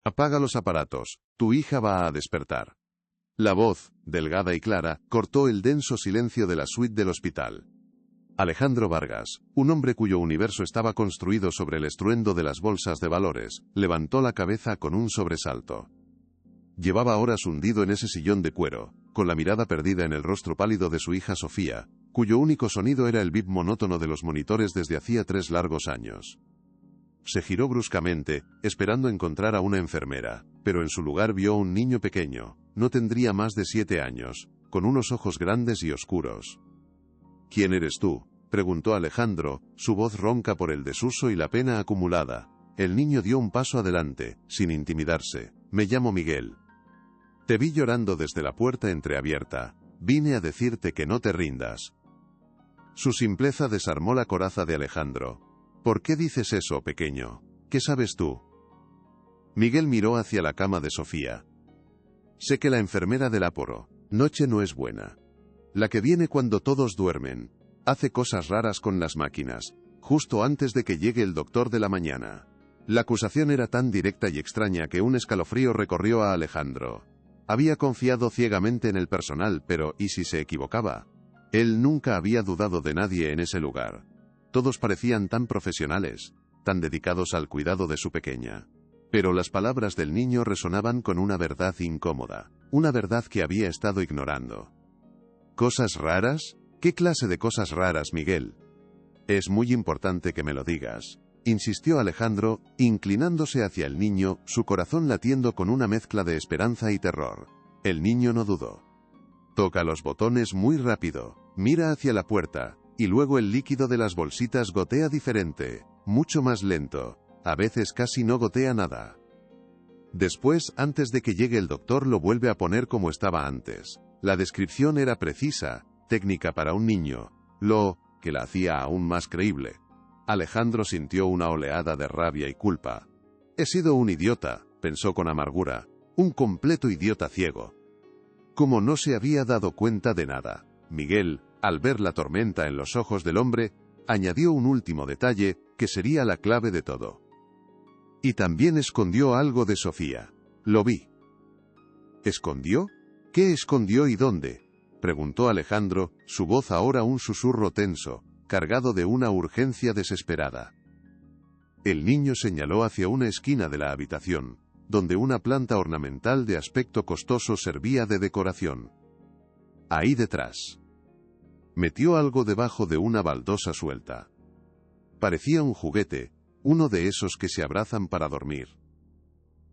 Apaga los aparatos, tu hija va a despertar. La voz, delgada y clara, cortó el denso silencio de la suite del hospital. Alejandro Vargas, un hombre cuyo universo estaba construido sobre el estruendo de las bolsas de valores, levantó la cabeza con un sobresalto. Llevaba horas hundido en ese sillón de cuero, con la mirada perdida en el rostro pálido de su hija Sofía, cuyo único sonido era el bip monótono de los monitores desde hacía 3 largos años. Se giró bruscamente, esperando encontrar a una enfermera, pero en su lugar vio un niño pequeño, no tendría más de 7 años, con unos ojos grandes y oscuros. ¿Quién eres tú?, preguntó Alejandro, su voz ronca por el desuso y la pena acumulada. El niño dio un paso adelante, sin intimidarse. Me llamo Miguel. Te vi llorando desde la puerta entreabierta. Vine a decirte que no te rindas. Su simpleza desarmó la coraza de Alejandro. ¿Por qué dices eso, pequeño? ¿Qué sabes tú? Miguel miró hacia la cama de Sofía. Sé que la enfermera del Aporo noche no es buena. La que viene cuando todos duermen. Hace cosas raras con las máquinas, justo antes de que llegue el doctor de la mañana. La acusación era tan directa y extraña que un escalofrío recorrió a Alejandro. Había confiado ciegamente en el personal, pero ¿y si se equivocaba? Él nunca había dudado de nadie en ese lugar. Todos parecían tan profesionales, tan dedicados al cuidado de su pequeña. Pero las palabras del niño resonaban con una verdad incómoda, una verdad que había estado ignorando. ¿Cosas raras? ¿Qué clase de cosas raras, Miguel? Es muy importante que me lo digas, insistió Alejandro, inclinándose hacia el niño, su corazón latiendo con una mezcla de esperanza y terror. El niño no dudó. Toca los botones muy rápido, mira hacia la puerta, y luego el líquido de las bolsitas gotea diferente, mucho más lento, a veces casi no gotea nada. Después, antes de que llegue el doctor, lo vuelve a poner como estaba antes. La descripción era precisa, técnica para un niño, lo que la hacía aún más creíble. Alejandro sintió una oleada de rabia y culpa. He sido un idiota, pensó con amargura, un completo idiota ciego. Como no se había dado cuenta de nada, Miguel, al ver la tormenta en los ojos del hombre, añadió un último detalle, que sería la clave de todo. Y también escondió algo de Sofía. Lo vi. ¿Escondió? ¿Qué escondió y dónde?, preguntó Alejandro, su voz ahora un susurro tenso, cargado de una urgencia desesperada. El niño señaló hacia una esquina de la habitación, donde una planta ornamental de aspecto costoso servía de decoración. Ahí detrás. Metió algo debajo de una baldosa suelta. Parecía un juguete, uno de esos que se abrazan para dormir.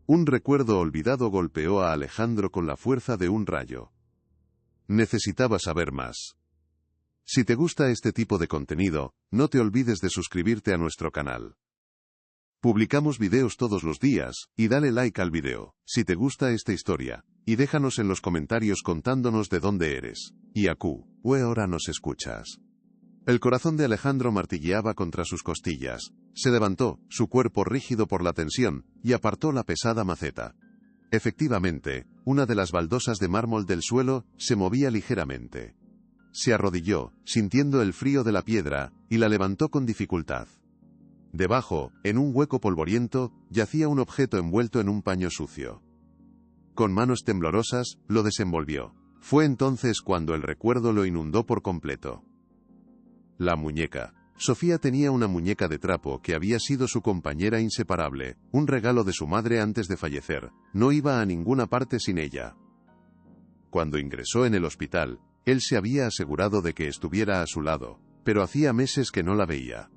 Un recuerdo olvidado golpeó a Alejandro con la fuerza de un rayo. Necesitaba saber más. Si te gusta este tipo de contenido, no te olvides de suscribirte a nuestro canal. Publicamos videos todos los días, y dale like al video, si te gusta esta historia, y déjanos en los comentarios contándonos de dónde eres, y a qué hora nos escuchas. El corazón de Alejandro martilleaba contra sus costillas. Se levantó, su cuerpo rígido por la tensión, y apartó la pesada maceta. Efectivamente, una de las baldosas de mármol del suelo se movía ligeramente. Se arrodilló, sintiendo el frío de la piedra, y la levantó con dificultad. Debajo, en un hueco polvoriento, yacía un objeto envuelto en un paño sucio. Con manos temblorosas, lo desenvolvió. Fue entonces cuando el recuerdo lo inundó por completo. La muñeca. Sofía tenía una muñeca de trapo que había sido su compañera inseparable, un regalo de su madre antes de fallecer. No iba a ninguna parte sin ella. Cuando ingresó en el hospital, él se había asegurado de que estuviera a su lado, pero hacía meses que no la veía.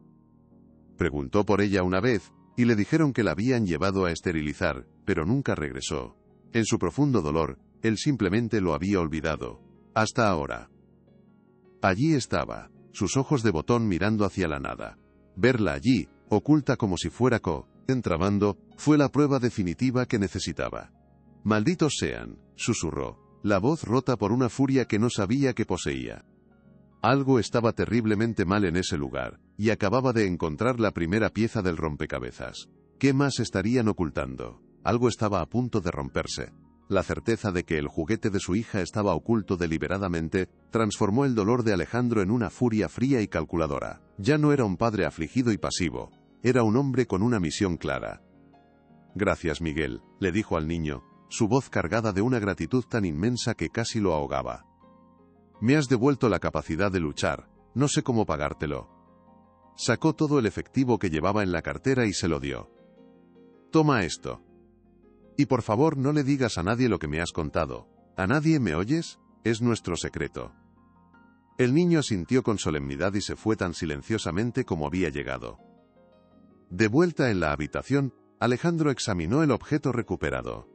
Preguntó por ella una vez, y le dijeron que la habían llevado a esterilizar, pero nunca regresó. En su profundo dolor, él simplemente lo había olvidado. Hasta ahora. Allí estaba, sus ojos de botón mirando hacia la nada. Verla allí, oculta como si fuera entrabando, fue la prueba definitiva que necesitaba. Malditos sean, susurró, la voz rota por una furia que no sabía que poseía. Algo estaba terriblemente mal en ese lugar, y acababa de encontrar la primera pieza del rompecabezas. ¿Qué más estarían ocultando? Algo estaba a punto de romperse. La certeza de que el juguete de su hija estaba oculto deliberadamente, transformó el dolor de Alejandro en una furia fría y calculadora. Ya no era un padre afligido y pasivo, era un hombre con una misión clara. Gracias, Miguel, le dijo al niño, su voz cargada de una gratitud tan inmensa que casi lo ahogaba. Me has devuelto la capacidad de luchar, no sé cómo pagártelo. Sacó todo el efectivo que llevaba en la cartera y se lo dio. Toma esto. Y por favor no le digas a nadie lo que me has contado. ¿A nadie, me oyes? Es nuestro secreto. El niño asintió con solemnidad y se fue tan silenciosamente como había llegado. De vuelta en la habitación, Alejandro examinó el objeto recuperado.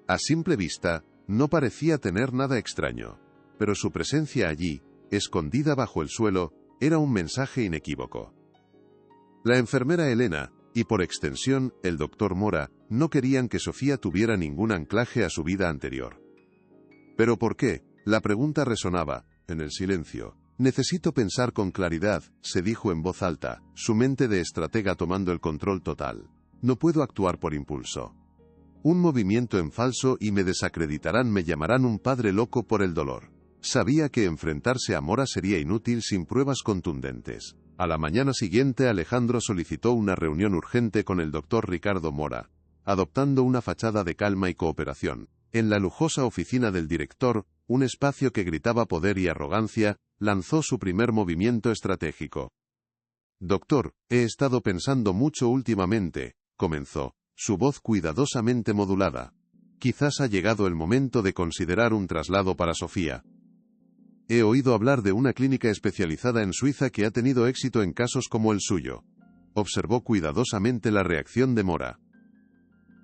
A simple vista, no parecía tener nada extraño, pero su presencia allí, escondida bajo el suelo, era un mensaje inequívoco. La enfermera Elena, y por extensión, el doctor Mora, no querían que Sofía tuviera ningún anclaje a su vida anterior. ¿Pero por qué? La pregunta resonaba, en el silencio. Necesito pensar con claridad, se dijo en voz alta, su mente de estratega tomando el control total. No puedo actuar por impulso. Un movimiento en falso y me desacreditarán, me llamarán un padre loco por el dolor. Sabía que enfrentarse a Mora sería inútil sin pruebas contundentes. A la mañana siguiente Alejandro solicitó una reunión urgente con el doctor Ricardo Mora, adoptando una fachada de calma y cooperación. En la lujosa oficina del director, un espacio que gritaba poder y arrogancia, lanzó su primer movimiento estratégico. Doctor, he estado pensando mucho últimamente, comenzó, su voz cuidadosamente modulada. Quizás ha llegado el momento de considerar un traslado para Sofía. He oído hablar de una clínica especializada en Suiza que ha tenido éxito en casos como el suyo. Observó cuidadosamente la reacción de Mora.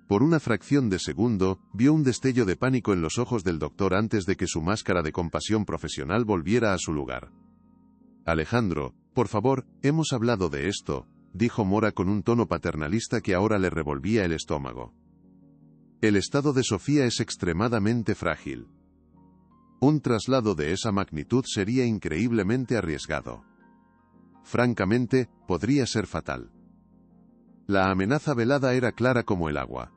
Por una fracción de segundo, vio un destello de pánico en los ojos del doctor antes de que su máscara de compasión profesional volviera a su lugar. Alejandro, por favor, hemos hablado de esto, dijo Mora con un tono paternalista que ahora le revolvía el estómago. El estado de Sofía es extremadamente frágil. Un traslado de esa magnitud sería increíblemente arriesgado. Francamente, podría ser fatal. La amenaza velada era clara como el agua.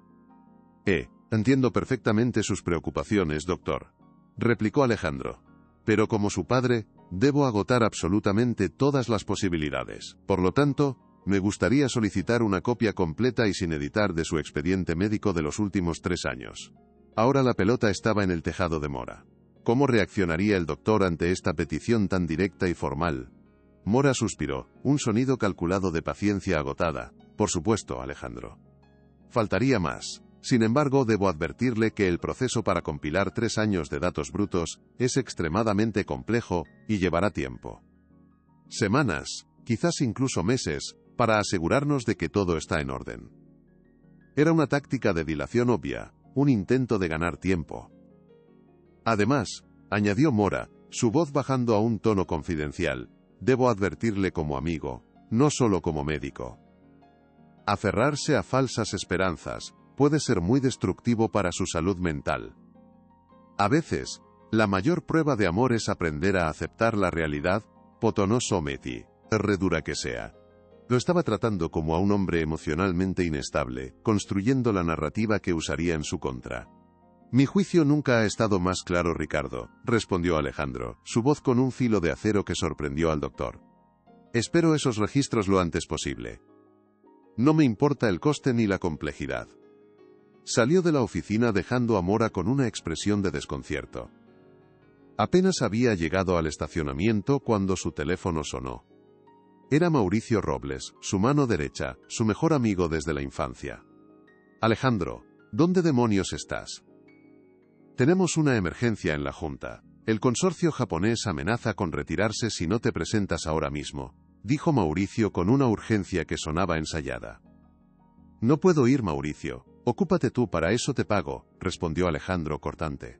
Entiendo perfectamente sus preocupaciones, doctor, replicó Alejandro. Pero como su padre, debo agotar absolutamente todas las posibilidades. Por lo tanto, me gustaría solicitar una copia completa y sin editar de su expediente médico de los últimos 3 años. Ahora la pelota estaba en el tejado de Mora. ¿Cómo reaccionaría el doctor ante esta petición tan directa y formal? Mora suspiró, un sonido calculado de paciencia agotada. Por supuesto, Alejandro. Faltaría más. Sin embargo, debo advertirle que el proceso para compilar 3 años de datos brutos es extremadamente complejo y llevará tiempo. Semanas, quizás incluso meses, para asegurarnos de que todo está en orden. Era una táctica de dilación obvia, un intento de ganar tiempo. Además, añadió Mora, su voz bajando a un tono confidencial, debo advertirle como amigo, no solo como médico. Aferrarse a falsas esperanzas puede ser muy destructivo para su salud mental. A veces, la mayor prueba de amor es aprender a aceptar la realidad, potonoso meti, dura que sea. Lo estaba tratando como a un hombre emocionalmente inestable, construyendo la narrativa que usaría en su contra. Mi juicio nunca ha estado más claro, Ricardo, respondió Alejandro, su voz con un filo de acero que sorprendió al doctor. Espero esos registros lo antes posible. No me importa el coste ni la complejidad. Salió de la oficina dejando a Mora con una expresión de desconcierto. Apenas había llegado al estacionamiento cuando su teléfono sonó. Era Mauricio Robles, su mano derecha, su mejor amigo desde la infancia. Alejandro, ¿dónde demonios estás? Tenemos una emergencia en la Junta. El consorcio japonés amenaza con retirarse si no te presentas ahora mismo, dijo Mauricio con una urgencia que sonaba ensayada. No puedo ir, Mauricio. Ocúpate tú, para eso te pago, respondió Alejandro cortante.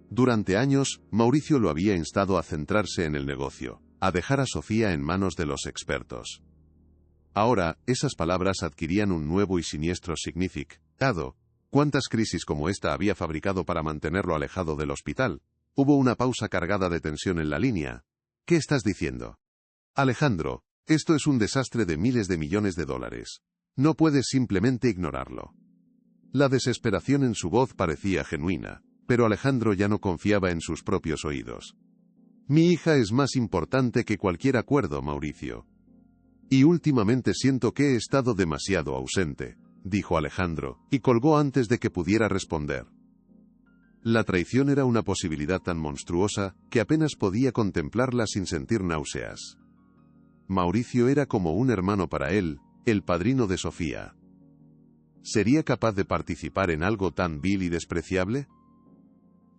Durante años, Mauricio lo había instado a centrarse en el negocio, a dejar a Sofía en manos de los expertos. Ahora, esas palabras adquirían un nuevo y siniestro significado. ¿Cuántas crisis como esta había fabricado para mantenerlo alejado del hospital? Hubo una pausa cargada de tensión en la línea. ¿Qué estás diciendo? Alejandro, esto es un desastre de miles de millones de dólares. No puedes simplemente ignorarlo. La desesperación en su voz parecía genuina, pero Alejandro ya no confiaba en sus propios oídos. Mi hija es más importante que cualquier acuerdo, Mauricio. Y últimamente siento que he estado demasiado ausente. dijo Alejandro, y colgó antes de que pudiera responder. La traición era una posibilidad tan monstruosa que apenas podía contemplarla sin sentir náuseas. Mauricio era como un hermano para él, el padrino de Sofía. ¿Sería capaz de participar en algo tan vil y despreciable?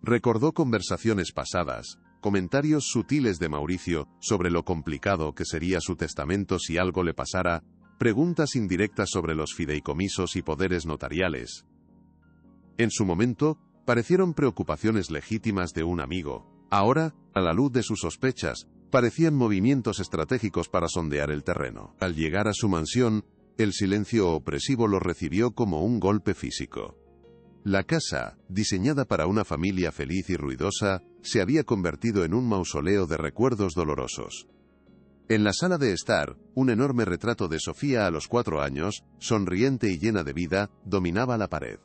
Recordó conversaciones pasadas, comentarios sutiles de Mauricio sobre lo complicado que sería su testamento si algo le pasara, preguntas indirectas sobre los fideicomisos y poderes notariales. En su momento, parecieron preocupaciones legítimas de un amigo. Ahora, a la luz de sus sospechas, parecían movimientos estratégicos para sondear el terreno. Al llegar a su mansión, el silencio opresivo lo recibió como un golpe físico. La casa, diseñada para una familia feliz y ruidosa, se había convertido en un mausoleo de recuerdos dolorosos. En la sala de estar, un enorme retrato de Sofía a los 4 años, sonriente y llena de vida, dominaba la pared.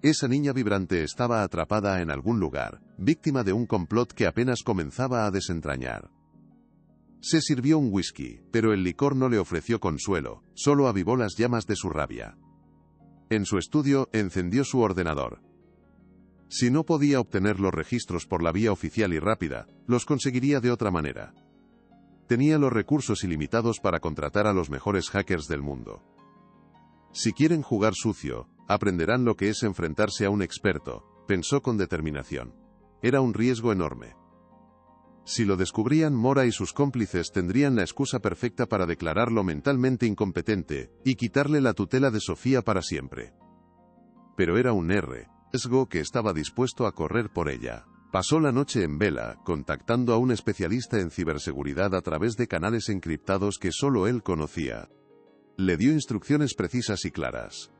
Esa niña vibrante estaba atrapada en algún lugar, víctima de un complot que apenas comenzaba a desentrañar. Se sirvió un whisky, pero el licor no le ofreció consuelo, solo avivó las llamas de su rabia. En su estudio, encendió su ordenador. Si no podía obtener los registros por la vía oficial y rápida, los conseguiría de otra manera. Tenía los recursos ilimitados para contratar a los mejores hackers del mundo. Si quieren jugar sucio, aprenderán lo que es enfrentarse a un experto, pensó con determinación. Era un riesgo enorme. Si lo descubrían, Mora y sus cómplices tendrían la excusa perfecta para declararlo mentalmente incompetente y quitarle la tutela de Sofía para siempre. Pero era un riesgo que estaba dispuesto a correr por ella. Pasó la noche en vela, contactando a un especialista en ciberseguridad a través de canales encriptados que solo él conocía. Le dio instrucciones precisas y claras.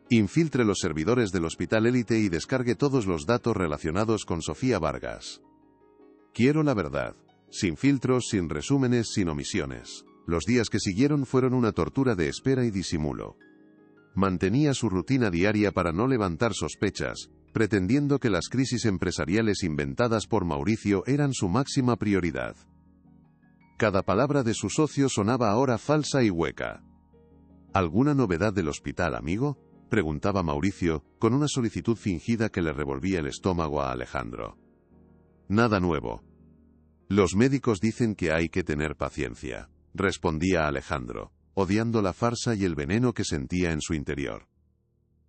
Infiltre los servidores del Hospital Élite y descargue todos los datos relacionados con Sofía Vargas. Quiero la verdad. Sin filtros, sin resúmenes, sin omisiones. Los días que siguieron fueron una tortura de espera y disimulo. Mantenía su rutina diaria para no levantar sospechas, pretendiendo que las crisis empresariales inventadas por Mauricio eran su máxima prioridad. Cada palabra de su socio sonaba ahora falsa y hueca. ¿Alguna novedad del hospital, amigo?, preguntaba Mauricio, con una solicitud fingida que le revolvía el estómago a Alejandro. Nada nuevo. Los médicos dicen que hay que tener paciencia, respondía Alejandro, odiando la farsa y el veneno que sentía en su interior.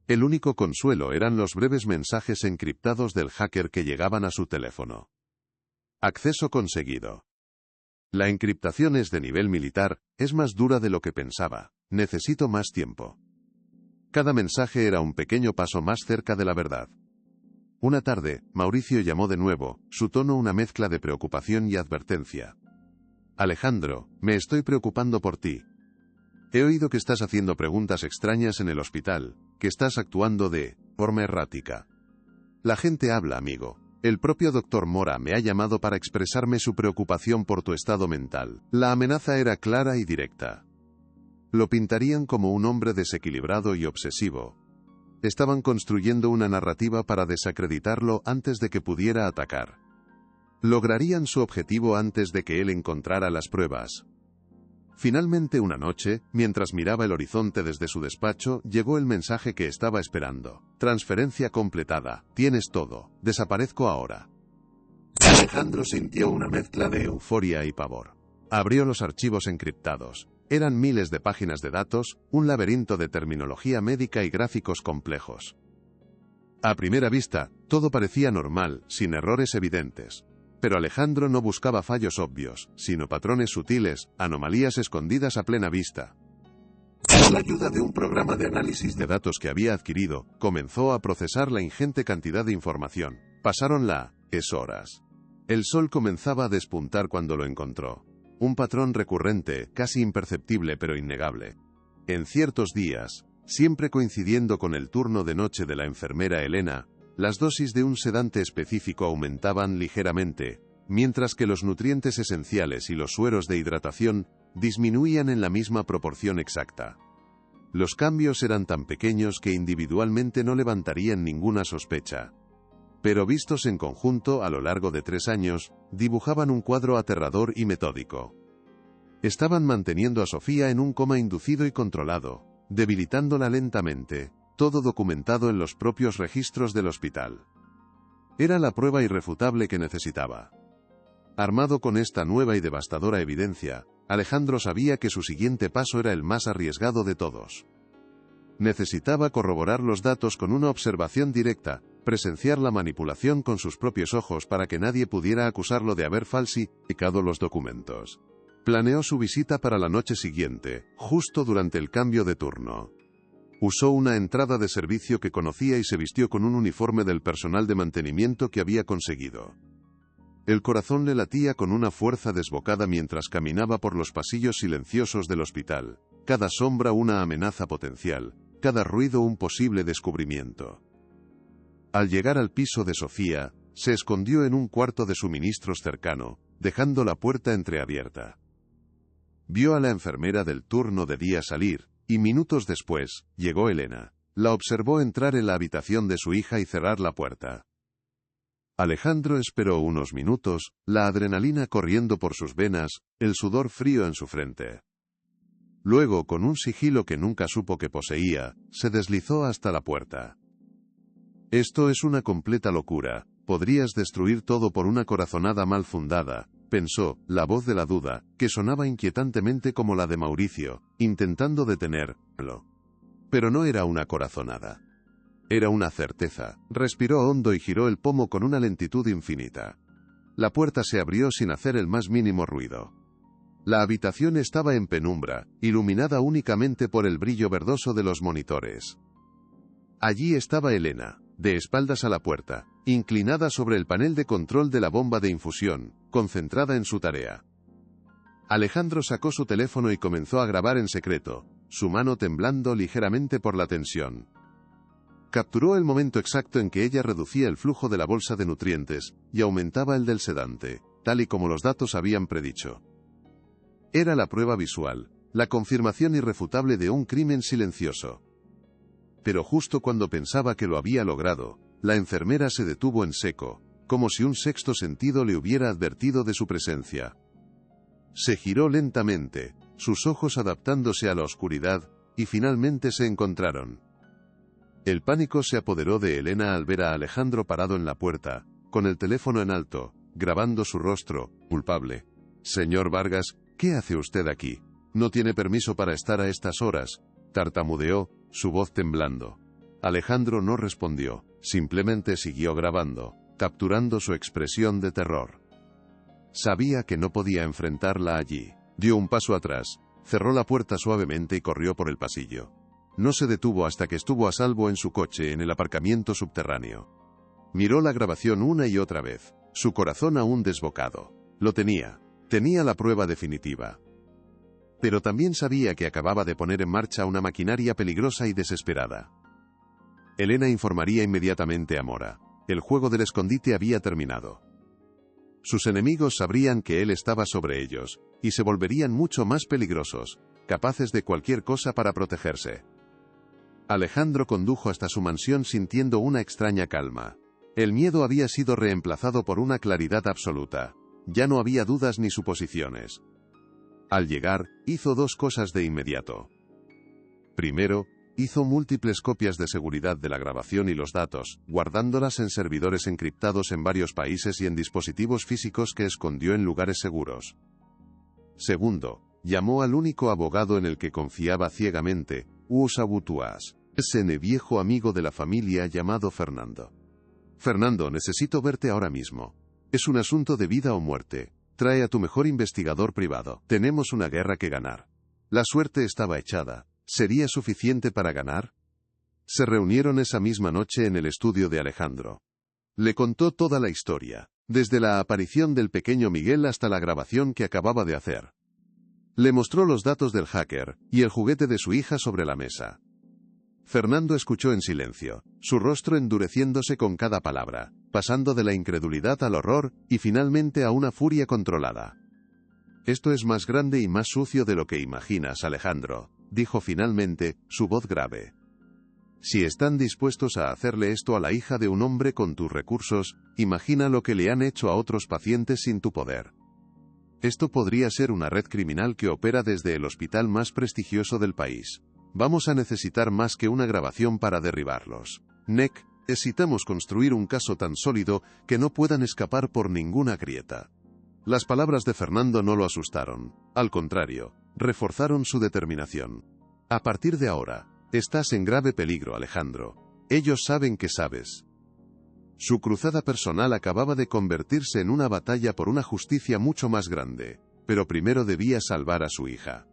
El único consuelo eran los breves mensajes encriptados del hacker que llegaban a su teléfono. Acceso conseguido. La encriptación es de nivel militar, es más dura de lo que pensaba. Necesito más tiempo. Cada mensaje era un pequeño paso más cerca de la verdad. Una tarde, Mauricio llamó de nuevo, su tono una mezcla de preocupación y advertencia. Alejandro, me estoy preocupando por ti. He oído que estás haciendo preguntas extrañas en el hospital, que estás actuando de forma errática. La gente habla, amigo. El propio doctor Mora me ha llamado para expresarme su preocupación por tu estado mental. La amenaza era clara y directa. Lo pintarían como un hombre desequilibrado y obsesivo. Estaban construyendo una narrativa para desacreditarlo antes de que pudiera atacar. Lograrían su objetivo antes de que él encontrara las pruebas. Finalmente una noche, mientras miraba el horizonte desde su despacho, llegó el mensaje que estaba esperando. Transferencia completada. Tienes todo. Desaparezco ahora. Alejandro sintió una mezcla de euforia y pavor. Abrió los archivos encriptados. Eran miles de páginas de datos, un laberinto de terminología médica y gráficos complejos. A primera vista, todo parecía normal, sin errores evidentes. Pero Alejandro no buscaba fallos obvios, sino patrones sutiles, anomalías escondidas a plena vista. Con la ayuda de un programa de análisis de datos que había adquirido, comenzó a procesar la ingente cantidad de información. Pasaron horas. El sol comenzaba a despuntar cuando lo encontró. Un patrón recurrente, casi imperceptible pero innegable. En ciertos días, siempre coincidiendo con el turno de noche de la enfermera Elena, las dosis de un sedante específico aumentaban ligeramente, mientras que los nutrientes esenciales y los sueros de hidratación disminuían en la misma proporción exacta. Los cambios eran tan pequeños que individualmente no levantarían ninguna sospecha. Pero vistos en conjunto a lo largo de 3 años, dibujaban un cuadro aterrador y metódico. Estaban manteniendo a Sofía en un coma inducido y controlado, debilitándola lentamente, todo documentado en los propios registros del hospital. Era la prueba irrefutable que necesitaba. Armado con esta nueva y devastadora evidencia, Alejandro sabía que su siguiente paso era el más arriesgado de todos. Necesitaba corroborar los datos con una observación directa, presenciar la manipulación con sus propios ojos para que nadie pudiera acusarlo de haber falsificado los documentos. Planeó su visita para la noche siguiente, justo durante el cambio de turno. Usó una entrada de servicio que conocía y se vistió con un uniforme del personal de mantenimiento que había conseguido. El corazón le latía con una fuerza desbocada mientras caminaba por los pasillos silenciosos del hospital, cada sombra una amenaza potencial, cada ruido un posible descubrimiento. Al llegar al piso de Sofía, se escondió en un cuarto de suministros cercano, dejando la puerta entreabierta. Vio a la enfermera del turno de día salir, y minutos después, llegó Elena. La observó entrar en la habitación de su hija y cerrar la puerta. Alejandro esperó unos minutos, la adrenalina corriendo por sus venas, el sudor frío en su frente. Luego, con un sigilo que nunca supo que poseía, se deslizó hasta la puerta. Esto es una completa locura, podrías destruir todo por una corazonada mal fundada, pensó, la voz de la duda, que sonaba inquietantemente como la de Mauricio, intentando detenerlo. Pero no era una corazonada. Era una certeza. Respiró hondo y giró el pomo con una lentitud infinita. La puerta se abrió sin hacer el más mínimo ruido. La habitación estaba en penumbra, iluminada únicamente por el brillo verdoso de los monitores. Allí estaba Elena, de espaldas a la puerta, inclinada sobre el panel de control de la bomba de infusión, concentrada en su tarea. Alejandro sacó su teléfono y comenzó a grabar en secreto, su mano temblando ligeramente por la tensión. Capturó el momento exacto en que ella reducía el flujo de la bolsa de nutrientes y aumentaba el del sedante, tal y como los datos habían predicho. Era la prueba visual, la confirmación irrefutable de un crimen silencioso. Pero justo cuando pensaba que lo había logrado, la enfermera se detuvo en seco, como si un sexto sentido le hubiera advertido de su presencia. Se giró lentamente, sus ojos adaptándose a la oscuridad, y finalmente se encontraron. El pánico se apoderó de Elena al ver a Alejandro parado en la puerta, con el teléfono en alto, grabando su rostro, culpable. «Señor Vargas, ¿qué hace usted aquí? No tiene permiso para estar a estas horas», tartamudeó, su voz temblando. Alejandro no respondió, simplemente siguió grabando, capturando su expresión de terror. Sabía que no podía enfrentarla allí. Dio un paso atrás, cerró la puerta suavemente y corrió por el pasillo. No se detuvo hasta que estuvo a salvo en su coche en el aparcamiento subterráneo. Miró la grabación una y otra vez, su corazón aún desbocado. Lo tenía. Tenía la prueba definitiva. Pero también sabía que acababa de poner en marcha una maquinaria peligrosa y desesperada. Elena informaría inmediatamente a Mora. El juego del escondite había terminado. Sus enemigos sabrían que él estaba sobre ellos, y se volverían mucho más peligrosos, capaces de cualquier cosa para protegerse. Alejandro condujo hasta su mansión sintiendo una extraña calma. El miedo había sido reemplazado por una claridad absoluta. Ya no había dudas ni suposiciones. Al llegar, hizo dos cosas de inmediato. Primero, hizo múltiples copias de seguridad de la grabación y los datos, guardándolas en servidores encriptados en varios países y en dispositivos físicos que escondió en lugares seguros. Segundo, llamó al único abogado en el que confiaba ciegamente, Usabutuas, ese viejo amigo de la familia llamado Fernando. «Fernando, necesito verte ahora mismo. Es un asunto de vida o muerte. Trae a tu mejor investigador privado. Tenemos una guerra que ganar». La suerte estaba echada. ¿Sería suficiente para ganar? Se reunieron esa misma noche en el estudio de Alejandro. Le contó toda la historia, desde la aparición del pequeño Miguel hasta la grabación que acababa de hacer. Le mostró los datos del hacker y el juguete de su hija sobre la mesa. Fernando escuchó en silencio, su rostro endureciéndose con cada palabra, pasando de la incredulidad al horror y finalmente a una furia controlada. «Esto es más grande y más sucio de lo que imaginas, Alejandro», dijo finalmente, su voz grave. «Si están dispuestos a hacerle esto a la hija de un hombre con tus recursos, imagina lo que le han hecho a otros pacientes sin tu poder. Esto podría ser una red criminal que opera desde el hospital más prestigioso del país. Vamos a necesitar más que una grabación para derribarlos. Nick, necesitamos construir un caso tan sólido que no puedan escapar por ninguna grieta. Las palabras de Fernando no lo asustaron. Al contrario, reforzaron su determinación. A partir de ahora, estás en grave peligro, Alejandro. Ellos saben que sabes. Su cruzada personal acababa de convertirse en una batalla por una justicia mucho más grande, pero primero debía salvar a su hija.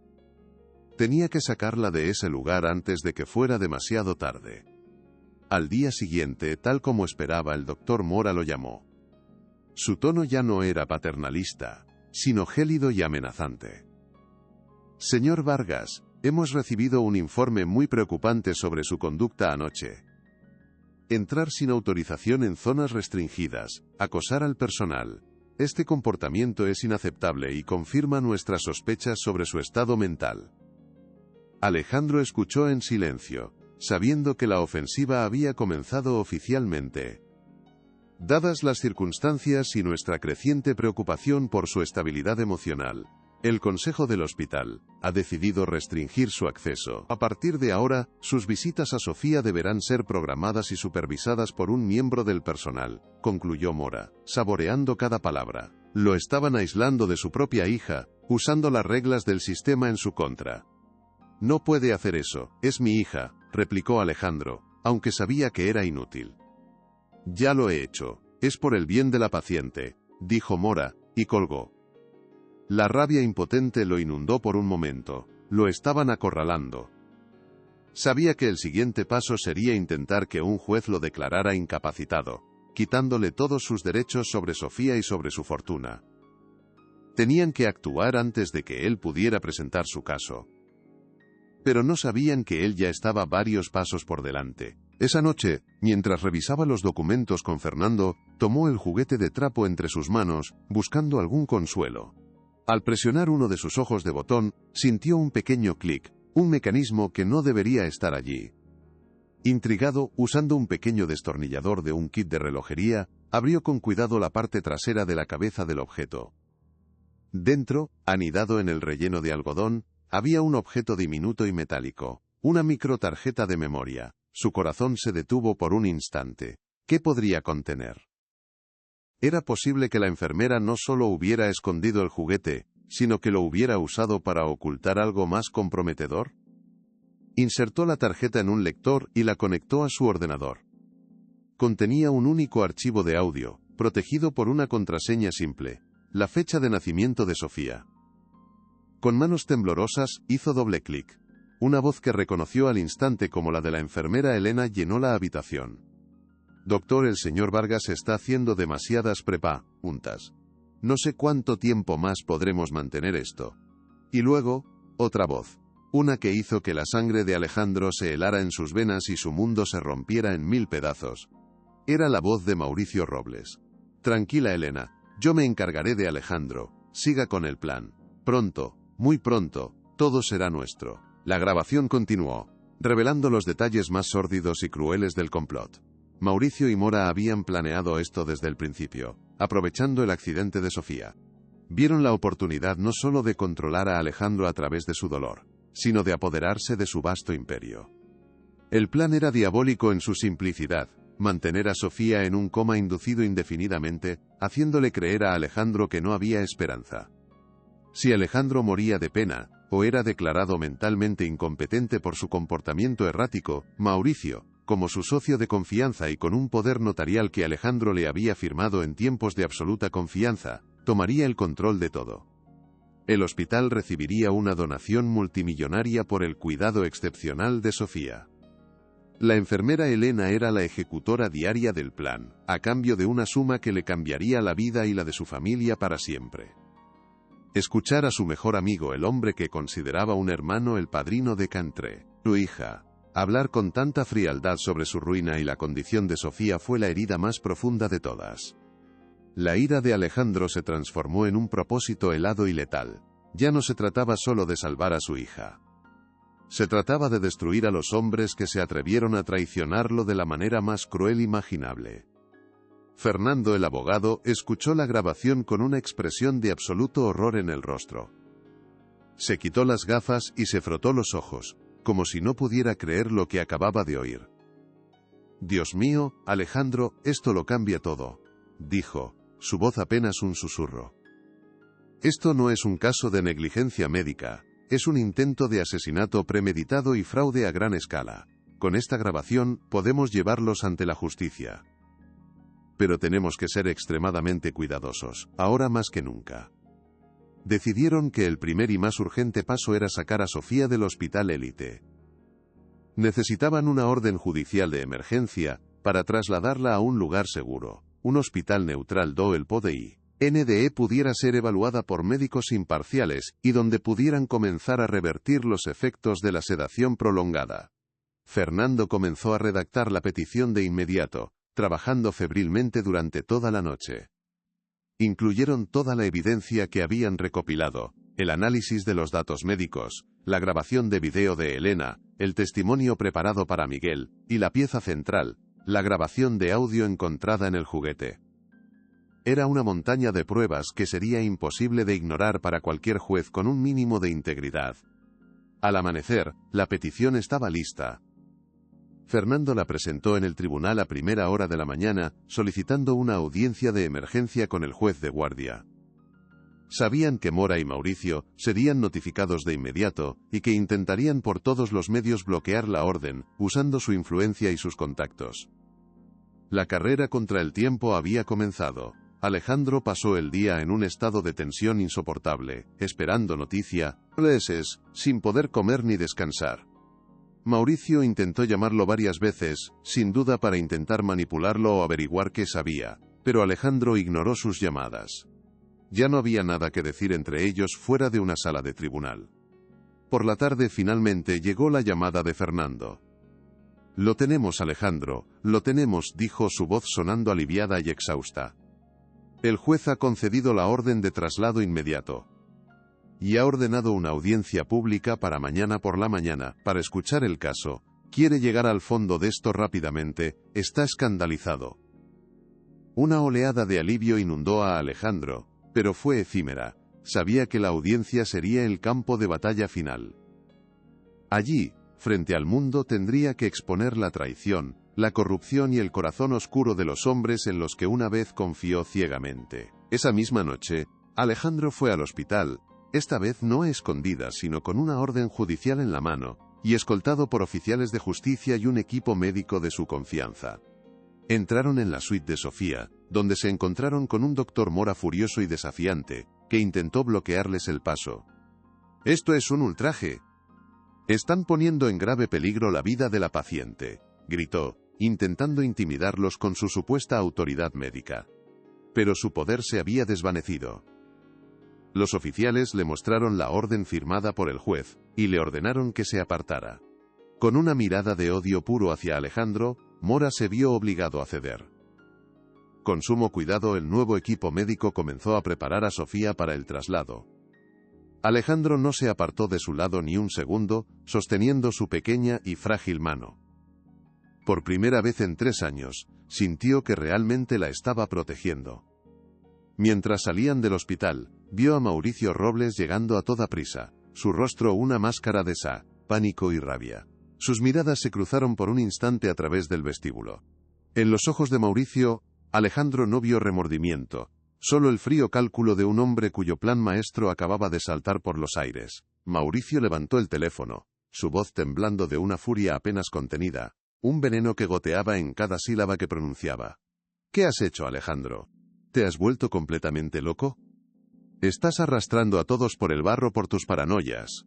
Tenía que sacarla de ese lugar antes de que fuera demasiado tarde. Al día siguiente, tal como esperaba, el doctor Mora lo llamó. Su tono ya no era paternalista, sino gélido y amenazante. Señor Vargas, hemos recibido un informe muy preocupante sobre su conducta anoche. Entrar sin autorización en zonas restringidas, acosar al personal. Este comportamiento es inaceptable y confirma nuestras sospechas sobre su estado mental. Alejandro escuchó en silencio, sabiendo que la ofensiva había comenzado oficialmente. Dadas las circunstancias y nuestra creciente preocupación por su estabilidad emocional, el Consejo del Hospital ha decidido restringir su acceso. A partir de ahora, sus visitas a Sofía deberán ser programadas y supervisadas por un miembro del personal, concluyó Mora, saboreando cada palabra. Lo estaban aislando de su propia hija, usando las reglas del sistema en su contra. No puede hacer eso, es mi hija, replicó Alejandro, aunque sabía que era inútil. Ya lo he hecho, es por el bien de la paciente, dijo Mora, y colgó. La rabia impotente lo inundó por un momento, lo estaban acorralando. Sabía que el siguiente paso sería intentar que un juez lo declarara incapacitado, quitándole todos sus derechos sobre Sofía y sobre su fortuna. Tenían que actuar antes de que él pudiera presentar su caso. Pero no sabían que él ya estaba varios pasos por delante. Esa noche, mientras revisaba los documentos con Fernando, tomó el juguete de trapo entre sus manos, buscando algún consuelo. Al presionar uno de sus ojos de botón, sintió un pequeño clic, un mecanismo que no debería estar allí. Intrigado, usando un pequeño destornillador de un kit de relojería, abrió con cuidado la parte trasera de la cabeza del objeto. Dentro, anidado en el relleno de algodón, había un objeto diminuto y metálico, una microtarjeta de memoria. Su corazón se detuvo por un instante. ¿Qué podría contener? ¿Era posible que la enfermera no solo hubiera escondido el juguete, sino que lo hubiera usado para ocultar algo más comprometedor? Insertó la tarjeta en un lector y la conectó a su ordenador. Contenía un único archivo de audio, protegido por una contraseña simple, la fecha de nacimiento de Sofía. Con manos temblorosas, hizo doble clic. Una voz que reconoció al instante como la de la enfermera Elena llenó la habitación. Doctor, el señor Vargas está haciendo demasiadas preguntas. No sé cuánto tiempo más podremos mantener esto. Y luego, otra voz. Una que hizo que la sangre de Alejandro se helara en sus venas y su mundo se rompiera en 1000 pedazos. Era la voz de Mauricio Robles. Tranquila, Elena, yo me encargaré de Alejandro. Siga con el plan. Pronto, muy pronto, todo será nuestro. La grabación continuó, revelando los detalles más sórdidos y crueles del complot. Mauricio y Mora habían planeado esto desde el principio, aprovechando el accidente de Sofía. Vieron la oportunidad no solo de controlar a Alejandro a través de su dolor, sino de apoderarse de su vasto imperio. El plan era diabólico en su simplicidad, mantener a Sofía en un coma inducido indefinidamente, haciéndole creer a Alejandro que no había esperanza. Si Alejandro moría de pena, o era declarado mentalmente incompetente por su comportamiento errático, Mauricio, como su socio de confianza y con un poder notarial que Alejandro le había firmado en tiempos de absoluta confianza, tomaría el control de todo. El hospital recibiría una donación multimillonaria por el cuidado excepcional de Sofía. La enfermera Elena era la ejecutora diaria del plan, a cambio de una suma que le cambiaría la vida y la de su familia para siempre. Escuchar a su mejor amigo, el hombre que consideraba un hermano, el padrino de Cantré, su hija, hablar con tanta frialdad sobre su ruina y la condición de Sofía fue la herida más profunda de todas. La ira de Alejandro se transformó en un propósito helado y letal. Ya no se trataba solo de salvar a su hija. Se trataba de destruir a los hombres que se atrevieron a traicionarlo de la manera más cruel imaginable. Fernando, el abogado, escuchó la grabación con una expresión de absoluto horror en el rostro. Se quitó las gafas y se frotó los ojos. como si no pudiera creer lo que acababa de oír. «Dios mío, Alejandro, esto lo cambia todo», dijo, su voz apenas un susurro. «Esto no es un caso de negligencia médica, es un intento de asesinato premeditado y fraude a gran escala. Con esta grabación, podemos llevarlos ante la justicia. Pero tenemos que ser extremadamente cuidadosos, ahora más que nunca». Decidieron que el primer y más urgente paso era sacar a Sofía del hospital élite. Necesitaban una orden judicial de emergencia para trasladarla a un lugar seguro, un hospital neutral donde el PODI NDE pudiera ser evaluada por médicos imparciales y donde pudieran comenzar a revertir los efectos de la sedación prolongada. Fernando comenzó a redactar la petición de inmediato, trabajando febrilmente durante toda la noche. Incluyeron toda la evidencia que habían recopilado, el análisis de los datos médicos, la grabación de video de Elena, el testimonio preparado para Miguel, y la pieza central, la grabación de audio encontrada en el juguete. Era una montaña de pruebas que sería imposible de ignorar para cualquier juez con un mínimo de integridad. Al amanecer, la petición estaba lista. Fernando la presentó en el tribunal a primera hora de la mañana, solicitando una audiencia de emergencia con el juez de guardia. Sabían que Mora y Mauricio serían notificados de inmediato y que intentarían por todos los medios bloquear la orden, usando su influencia y sus contactos. La carrera contra el tiempo había comenzado. Alejandro pasó el día en un estado de tensión insoportable, esperando noticia, meses, sin poder comer ni descansar. Mauricio intentó llamarlo varias veces, sin duda para intentar manipularlo o averiguar qué sabía, pero Alejandro ignoró sus llamadas. Ya no había nada que decir entre ellos fuera de una sala de tribunal. Por la tarde finalmente llegó la llamada de Fernando. «Lo tenemos, Alejandro, lo tenemos», dijo su voz sonando aliviada y exhausta. «El juez ha concedido la orden de traslado inmediato. Y ha ordenado una audiencia pública para mañana por la mañana, para escuchar el caso. Quiere llegar al fondo de esto rápidamente, está escandalizado». Una oleada de alivio inundó a Alejandro, pero fue efímera. Sabía que la audiencia sería el campo de batalla final. Allí, frente al mundo, tendría que exponer la traición, la corrupción y el corazón oscuro de los hombres en los que una vez confió ciegamente. Esa misma noche, Alejandro fue al hospital, esta vez no a escondidas sino con una orden judicial en la mano, y escoltado por oficiales de justicia y un equipo médico de su confianza. Entraron en la suite de Sofía, donde se encontraron con un doctor Mora furioso y desafiante, que intentó bloquearles el paso. «Esto es un ultraje. Están poniendo en grave peligro la vida de la paciente», gritó, intentando intimidarlos con su supuesta autoridad médica. Pero su poder se había desvanecido. Los oficiales le mostraron la orden firmada por el juez, y le ordenaron que se apartara. Con una mirada de odio puro hacia Alejandro, Mora se vio obligado a ceder. Con sumo cuidado el nuevo equipo médico comenzó a preparar a Sofía para el traslado. Alejandro no se apartó de su lado ni un segundo, sosteniendo su pequeña y frágil mano. Por primera vez en 3 años, sintió que realmente la estaba protegiendo. Mientras salían del hospital, vio a Mauricio Robles llegando a toda prisa, su rostro una máscara de pánico y rabia. Sus miradas se cruzaron por un instante a través del vestíbulo. En los ojos de Mauricio, Alejandro no vio remordimiento, solo el frío cálculo de un hombre cuyo plan maestro acababa de saltar por los aires. Mauricio levantó el teléfono, su voz temblando de una furia apenas contenida, un veneno que goteaba en cada sílaba que pronunciaba. «¿Qué has hecho, Alejandro? ¿Te has vuelto completamente loco? Estás arrastrando a todos por el barro por tus paranoias»,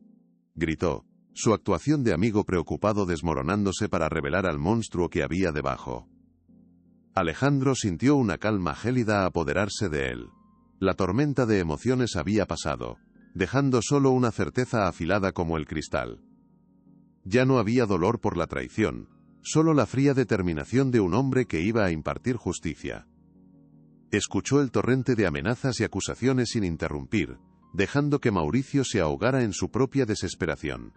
gritó, su actuación de amigo preocupado desmoronándose para revelar al monstruo que había debajo. Alejandro sintió una calma gélida apoderarse de él. La tormenta de emociones había pasado, dejando solo una certeza afilada como el cristal. Ya no había dolor por la traición, solo la fría determinación de un hombre que iba a impartir justicia. Escuchó el torrente de amenazas y acusaciones sin interrumpir, dejando que Mauricio se ahogara en su propia desesperación.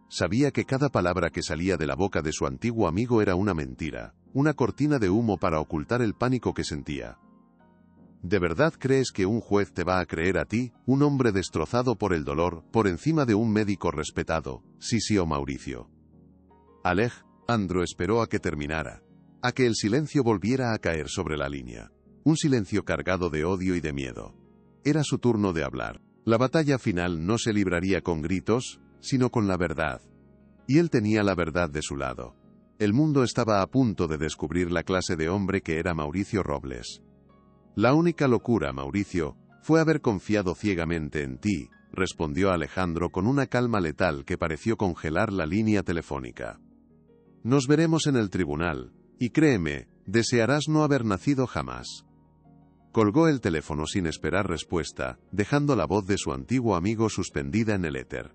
Sabía que cada palabra que salía de la boca de su antiguo amigo era una mentira, una cortina de humo para ocultar el pánico que sentía. ¿De verdad crees que un juez te va a creer a ti, un hombre destrozado por el dolor, por encima de un médico respetado? Sí o Mauricio. Alejandro esperó a que terminara, a que el silencio volviera a caer sobre la línea. Un silencio cargado de odio y de miedo. Era su turno de hablar. La batalla final no se libraría con gritos, sino con la verdad. Y él tenía la verdad de su lado. El mundo estaba a punto de descubrir la clase de hombre que era Mauricio Robles. La única locura, Mauricio, fue haber confiado ciegamente en ti, respondió Alejandro con una calma letal que pareció congelar la línea telefónica. Nos veremos en el tribunal, y créeme, desearás no haber nacido jamás. Colgó el teléfono sin esperar respuesta, dejando la voz de su antiguo amigo suspendida en el éter.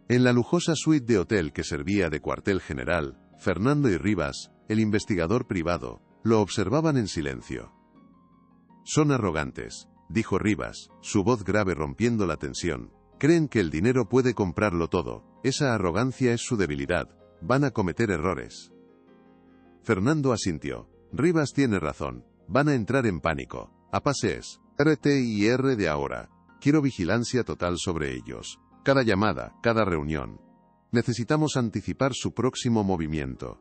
En la lujosa suite de hotel que servía de cuartel general, Fernando y Rivas, el investigador privado, lo observaban en silencio. Son arrogantes, dijo Rivas, su voz grave rompiendo la tensión. Creen que el dinero puede comprarlo todo, esa arrogancia es su debilidad, van a cometer errores. Fernando asintió. Rivas tiene razón, van a entrar en pánico. A pases, RTIR de ahora. Quiero vigilancia total sobre ellos. Cada llamada, cada reunión. Necesitamos anticipar su próximo movimiento.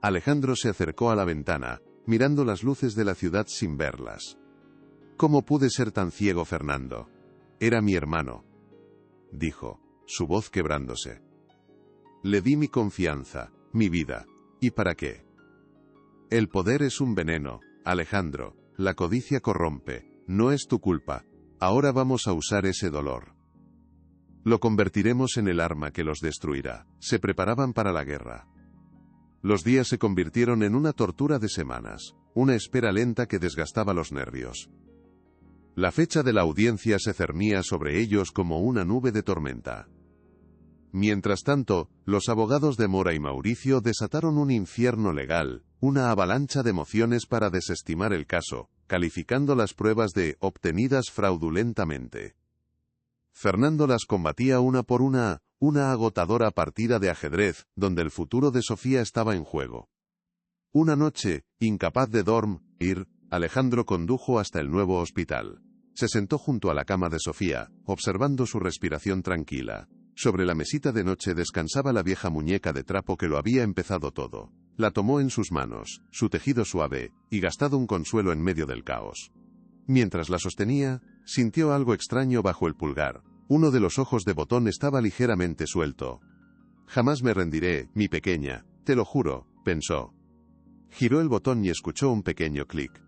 Alejandro se acercó a la ventana, mirando las luces de la ciudad sin verlas. ¿Cómo pude ser tan ciego, Fernando? Era mi hermano, dijo, su voz quebrándose. Le di mi confianza, mi vida. ¿Y para qué? El poder es un veneno, Alejandro. La codicia corrompe. No es tu culpa. Ahora vamos a usar ese dolor. Lo convertiremos en el arma que los destruirá. Se preparaban para la guerra. Los días se convirtieron en una tortura de semanas, una espera lenta que desgastaba los nervios. La fecha de la audiencia se cernía sobre ellos como una nube de tormenta. Mientras tanto, los abogados de Mora y Mauricio desataron un infierno legal, una avalancha de mociones para desestimar el caso, calificando las pruebas de obtenidas fraudulentamente. Fernando las combatía una por una agotadora partida de ajedrez, donde el futuro de Sofía estaba en juego. Una noche, incapaz de dormir, Alejandro condujo hasta el nuevo hospital. Se sentó junto a la cama de Sofía, observando su respiración tranquila. Sobre la mesita de noche descansaba la vieja muñeca de trapo que lo había empezado todo. La tomó en sus manos, su tejido suave, y gastado un consuelo en medio del caos. Mientras la sostenía, sintió algo extraño bajo el pulgar. Uno de los ojos de botón estaba ligeramente suelto. Jamás me rendiré, mi pequeña, te lo juro, pensó. Giró el botón y escuchó un pequeño clic.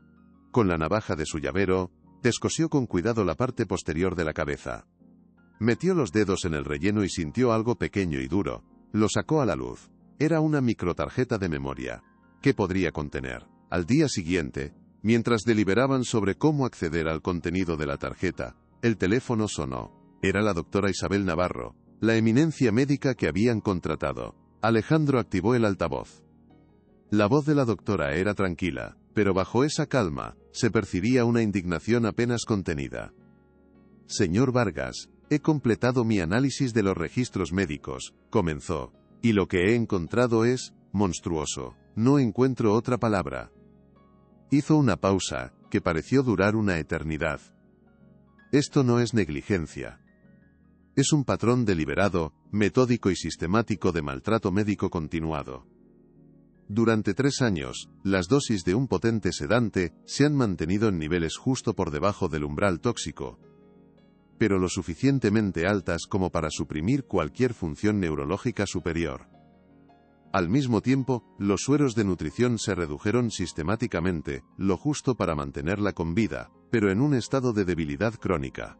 Con la navaja de su llavero, descosió con cuidado la parte posterior de la cabeza. Metió los dedos en el relleno y sintió algo pequeño y duro. Lo sacó a la luz. Era una microtarjeta de memoria. ¿Qué podría contener? Al día siguiente, mientras deliberaban sobre cómo acceder al contenido de la tarjeta, el teléfono sonó. Era la doctora Isabel Navarro, la eminencia médica que habían contratado. Alejandro activó el altavoz. La voz de la doctora era tranquila, pero bajo esa calma, se percibía una indignación apenas contenida. Señor Vargas, he completado mi análisis de los registros médicos, comenzó, y lo que he encontrado es monstruoso. No encuentro otra palabra. Hizo una pausa, que pareció durar una eternidad. Esto no es negligencia. Es un patrón deliberado, metódico y sistemático de maltrato médico continuado. Durante 3 años, las dosis de un potente sedante se han mantenido en niveles justo por debajo del umbral tóxico, pero lo suficientemente altas como para suprimir cualquier función neurológica superior. Al mismo tiempo, los sueros de nutrición se redujeron sistemáticamente, lo justo para mantenerla con vida, pero en un estado de debilidad crónica.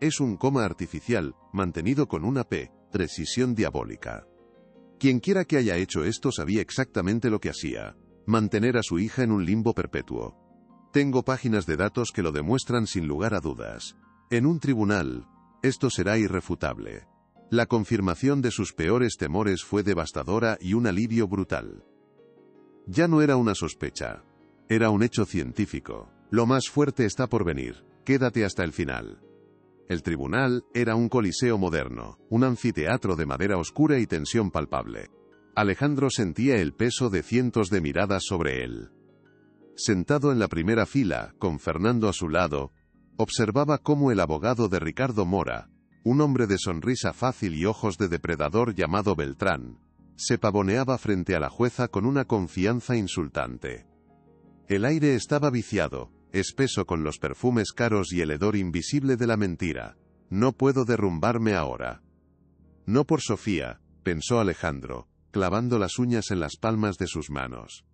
Es un coma artificial, mantenido con una precisión diabólica. Quienquiera que haya hecho esto sabía exactamente lo que hacía: mantener a su hija en un limbo perpetuo. Tengo páginas de datos que lo demuestran sin lugar a dudas. En un tribunal, esto será irrefutable. La confirmación de sus peores temores fue devastadora y un alivio brutal. Ya no era una sospecha. Era un hecho científico. Lo más fuerte está por venir. Quédate hasta el final. El tribunal era un coliseo moderno, un anfiteatro de madera oscura y tensión palpable. Alejandro sentía el peso de cientos de miradas sobre él. Sentado en la primera fila, con Fernando a su lado, observaba cómo el abogado de Ricardo Mora, un hombre de sonrisa fácil y ojos de depredador llamado Beltrán, se pavoneaba frente a la jueza con una confianza insultante. El aire estaba viciado, espeso con los perfumes caros y el hedor invisible de la mentira. No puedo derrumbarme ahora. No por Sofía, pensó Alejandro, clavando las uñas en las palmas de sus manos.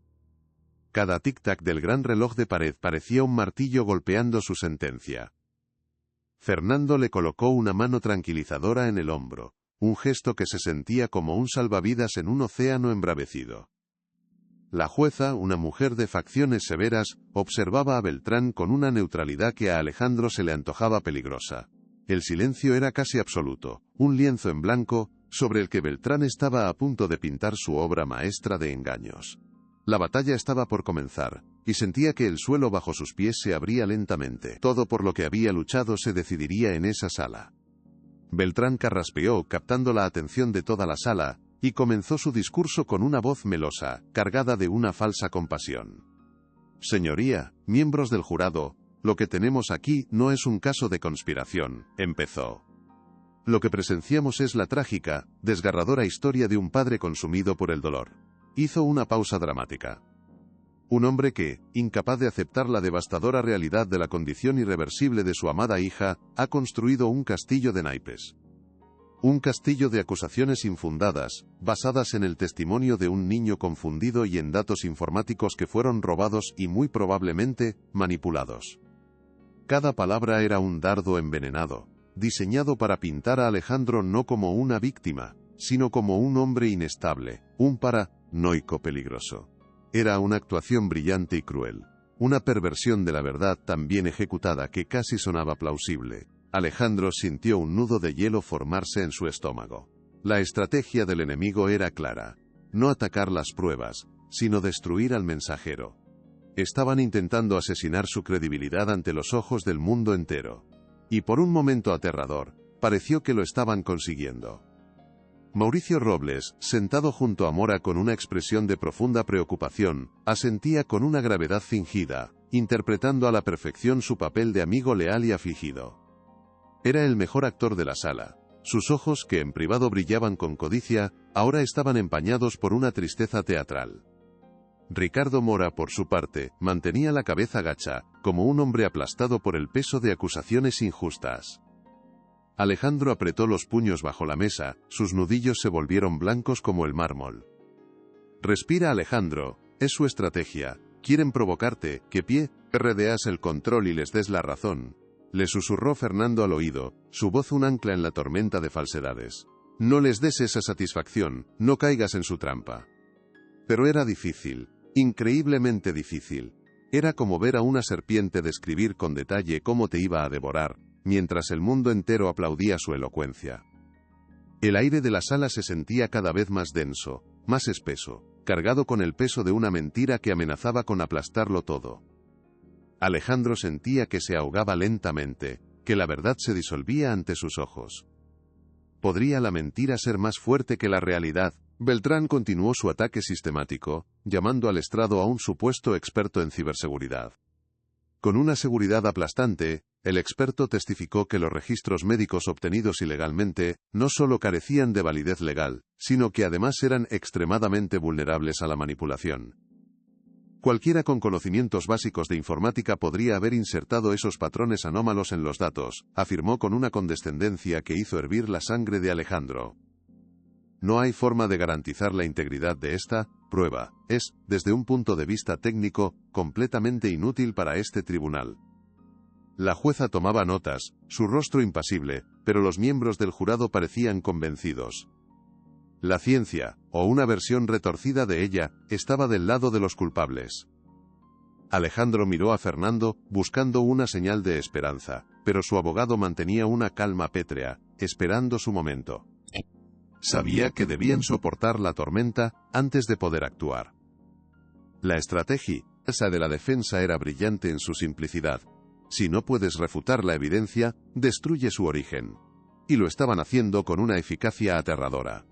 Cada tic-tac del gran reloj de pared parecía un martillo golpeando su sentencia. Fernando le colocó una mano tranquilizadora en el hombro, un gesto que se sentía como un salvavidas en un océano embravecido. La jueza, una mujer de facciones severas, observaba a Beltrán con una neutralidad que a Alejandro se le antojaba peligrosa. El silencio era casi absoluto, un lienzo en blanco, sobre el que Beltrán estaba a punto de pintar su obra maestra de engaños. La batalla estaba por comenzar, y sentía que el suelo bajo sus pies se abría lentamente. Todo por lo que había luchado se decidiría en esa sala. Beltrán carraspeó, captando la atención de toda la sala, y comenzó su discurso con una voz melosa, cargada de una falsa compasión. Señoría, miembros del jurado, lo que tenemos aquí no es un caso de conspiración, empezó. Lo que presenciamos es la trágica, desgarradora historia de un padre consumido por el dolor. Hizo una pausa dramática. Un hombre que, incapaz de aceptar la devastadora realidad de la condición irreversible de su amada hija, ha construido un castillo de naipes. Un castillo de acusaciones infundadas, basadas en el testimonio de un niño confundido y en datos informáticos que fueron robados y muy probablemente, manipulados. Cada palabra era un dardo envenenado, diseñado para pintar a Alejandro no como una víctima, sino como un hombre inestable, un paranoico peligroso. Era una actuación brillante y cruel, una perversión de la verdad tan bien ejecutada que casi sonaba plausible. Alejandro sintió un nudo de hielo formarse en su estómago. La estrategia del enemigo era clara: no atacar las pruebas, sino destruir al mensajero. Estaban intentando asesinar su credibilidad ante los ojos del mundo entero. Y por un momento aterrador, pareció que lo estaban consiguiendo. Mauricio Robles, sentado junto a Mora con una expresión de profunda preocupación, asentía con una gravedad fingida, interpretando a la perfección su papel de amigo leal y afligido. Era el mejor actor de la sala. Sus ojos, que en privado brillaban con codicia, ahora estaban empañados por una tristeza teatral. Ricardo Mora, por su parte, mantenía la cabeza gacha, como un hombre aplastado por el peso de acusaciones injustas. Alejandro apretó los puños bajo la mesa, sus nudillos se volvieron blancos como el mármol. Respira, Alejandro, es su estrategia. Quieren provocarte, que pierdas el control y les des la razón. Le susurró Fernando al oído, su voz un ancla en la tormenta de falsedades. No les des esa satisfacción, no caigas en su trampa. Pero era difícil, increíblemente difícil. Era como ver a una serpiente describir con detalle cómo te iba a devorar, mientras el mundo entero aplaudía su elocuencia. El aire de la sala se sentía cada vez más denso, más espeso, cargado con el peso de una mentira que amenazaba con aplastarlo todo. Alejandro sentía que se ahogaba lentamente, que la verdad se disolvía ante sus ojos. ¿Podría la mentira ser más fuerte que la realidad? Beltrán continuó su ataque sistemático, llamando al estrado a un supuesto experto en ciberseguridad. Con una seguridad aplastante, el experto testificó que los registros médicos obtenidos ilegalmente no solo carecían de validez legal, sino que además eran extremadamente vulnerables a la manipulación. Cualquiera con conocimientos básicos de informática podría haber insertado esos patrones anómalos en los datos, afirmó con una condescendencia que hizo hervir la sangre de Alejandro. No hay forma de garantizar la integridad de esta prueba. Es, desde un punto de vista técnico, completamente inútil para este tribunal. La jueza tomaba notas, su rostro impasible, pero los miembros del jurado parecían convencidos. La ciencia, o una versión retorcida de ella, estaba del lado de los culpables. Alejandro miró a Fernando, buscando una señal de esperanza, pero su abogado mantenía una calma pétrea, esperando su momento. Sabía que debían soportar la tormenta antes de poder actuar. La estrategia de la defensa era brillante en su simplicidad. Si no puedes refutar la evidencia, destruye su origen. Y lo estaban haciendo con una eficacia aterradora.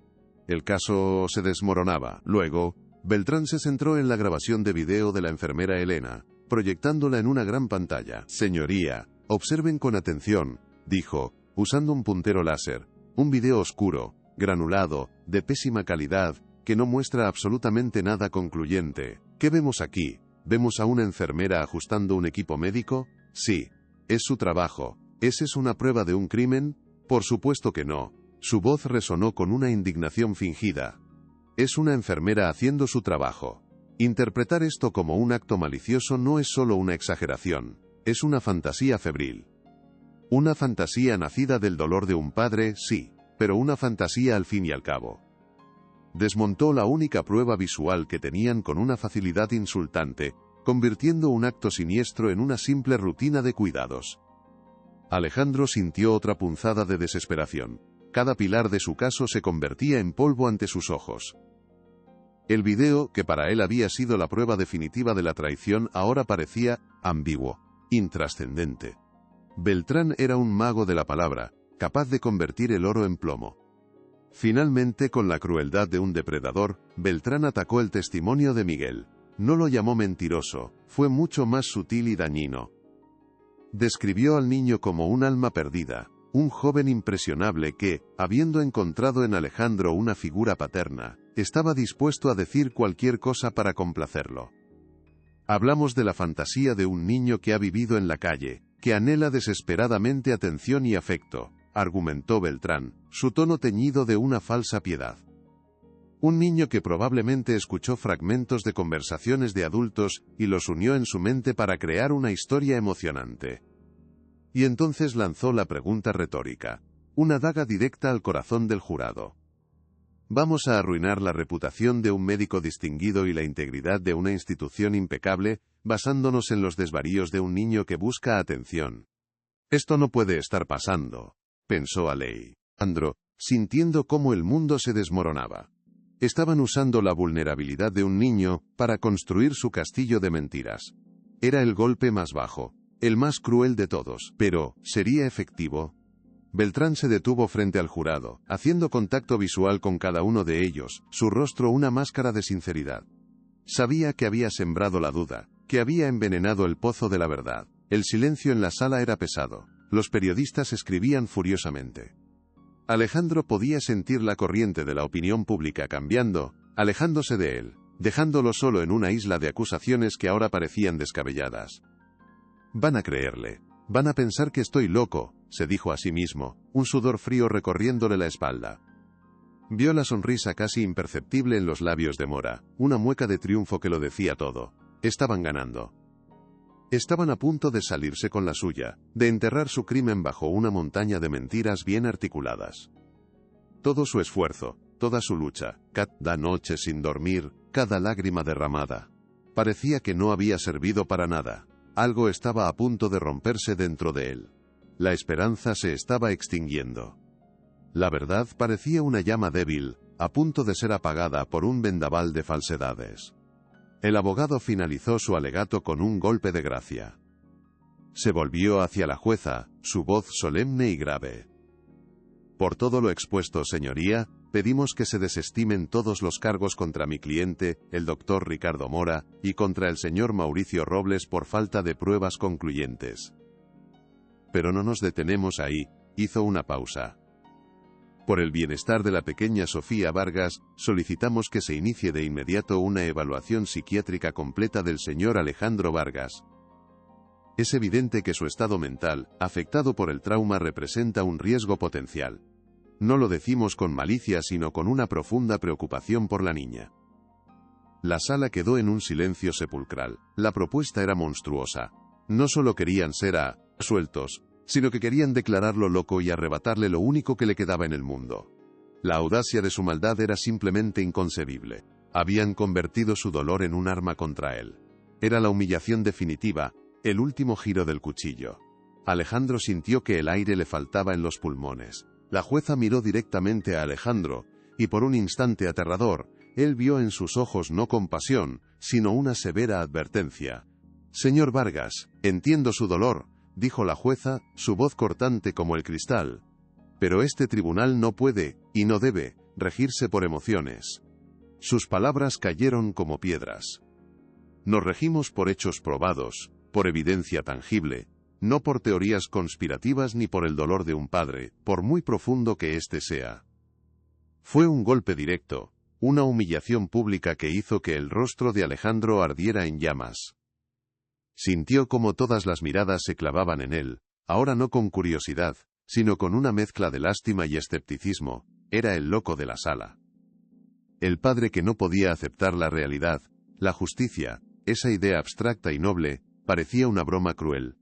El caso se desmoronaba. Luego, Beltrán se centró en la grabación de video de la enfermera Elena, proyectándola en una gran pantalla. Señoría, observen con atención, dijo, usando un puntero láser. Un video oscuro, granulado, de pésima calidad, que no muestra absolutamente nada concluyente. ¿Qué vemos aquí? ¿Vemos a una enfermera ajustando un equipo médico? Sí. ¿Es su trabajo? ¿Esa es una prueba de un crimen? Por supuesto que no. Su voz resonó con una indignación fingida. Es una enfermera haciendo su trabajo. Interpretar esto como un acto malicioso no es solo una exageración, es una fantasía febril. Una fantasía nacida del dolor de un padre, sí, pero una fantasía al fin y al cabo. Desmontó la única prueba visual que tenían con una facilidad insultante, convirtiendo un acto siniestro en una simple rutina de cuidados. Alejandro sintió otra punzada de desesperación. Cada pilar de su caso se convertía en polvo ante sus ojos. El video, que para él había sido la prueba definitiva de la traición, ahora parecía ambiguo, intrascendente. Beltrán era un mago de la palabra, capaz de convertir el oro en plomo. Finalmente, con la crueldad de un depredador, Beltrán atacó el testimonio de Miguel. No lo llamó mentiroso, fue mucho más sutil y dañino. Describió al niño como un alma perdida, un joven impresionable que, habiendo encontrado en Alejandro una figura paterna, estaba dispuesto a decir cualquier cosa para complacerlo. Hablamos de la fantasía de un niño que ha vivido en la calle, que anhela desesperadamente atención y afecto, argumentó Beltrán, su tono teñido de una falsa piedad. Un niño que probablemente escuchó fragmentos de conversaciones de adultos y los unió en su mente para crear una historia emocionante. Y entonces lanzó la pregunta retórica, una daga directa al corazón del jurado. ¿Vamos a arruinar la reputación de un médico distinguido y la integridad de una institución impecable, basándonos en los desvaríos de un niño que busca atención? Esto no puede estar pasando, pensó Alejandro, sintiendo cómo el mundo se desmoronaba. Estaban usando la vulnerabilidad de un niño para construir su castillo de mentiras. Era el golpe más bajo, el más cruel de todos, pero ¿sería efectivo? Beltrán se detuvo frente al jurado, haciendo contacto visual con cada uno de ellos, su rostro una máscara de sinceridad. Sabía que había sembrado la duda, que había envenenado el pozo de la verdad. El silencio en la sala era pesado. Los periodistas escribían furiosamente. Alejandro podía sentir la corriente de la opinión pública cambiando, alejándose de él, dejándolo solo en una isla de acusaciones que ahora parecían descabelladas. Van a creerle. Van a pensar que estoy loco, se dijo a sí mismo, un sudor frío recorriéndole la espalda. Vio la sonrisa casi imperceptible en los labios de Mora, una mueca de triunfo que lo decía todo. Estaban ganando. Estaban a punto de salirse con la suya, de enterrar su crimen bajo una montaña de mentiras bien articuladas. Todo su esfuerzo, toda su lucha, cada noche sin dormir, cada lágrima derramada. Parecía que no había servido para nada. Algo estaba a punto de romperse dentro de él. La esperanza se estaba extinguiendo. La verdad parecía una llama débil, a punto de ser apagada por un vendaval de falsedades. El abogado finalizó su alegato con un golpe de gracia. Se volvió hacia la jueza, su voz solemne y grave. Por todo lo expuesto, señoría, pedimos que se desestimen todos los cargos contra mi cliente, el doctor Ricardo Mora, y contra el señor Mauricio Robles por falta de pruebas concluyentes. Pero no nos detenemos ahí, hizo una pausa. Por el bienestar de la pequeña Sofía Vargas, solicitamos que se inicie de inmediato una evaluación psiquiátrica completa del señor Alejandro Vargas. Es evidente que su estado mental, afectado por el trauma, representa un riesgo potencial. No lo decimos con malicia, sino con una profunda preocupación por la niña. La sala quedó en un silencio sepulcral. La propuesta era monstruosa. No solo querían ser sueltos, sino que querían declararlo loco y arrebatarle lo único que le quedaba en el mundo. La audacia de su maldad era simplemente inconcebible. Habían convertido su dolor en un arma contra él. Era la humillación definitiva, el último giro del cuchillo. Alejandro sintió que el aire le faltaba en los pulmones. La jueza miró directamente a Alejandro, y por un instante aterrador, él vio en sus ojos no compasión, sino una severa advertencia. «Señor Vargas, entiendo su dolor», dijo la jueza, su voz cortante como el cristal. «Pero este tribunal no puede, y no debe, regirse por emociones. Sus palabras cayeron como piedras. Nos regimos por hechos probados, por evidencia tangible, no por teorías conspirativas ni por el dolor de un padre, por muy profundo que éste sea. Fue un golpe directo, una humillación pública que hizo que el rostro de Alejandro ardiera en llamas. Sintió como todas las miradas se clavaban en él, ahora no con curiosidad, sino con una mezcla de lástima y escepticismo. Era el loco de la sala. El padre que no podía aceptar la realidad, la justicia, esa idea abstracta y noble, parecía una broma cruel.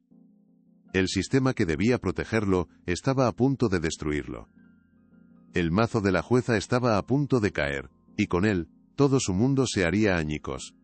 El sistema que debía protegerlo estaba a punto de destruirlo. El mazo de la jueza estaba a punto de caer, y con él, todo su mundo se haría añicos.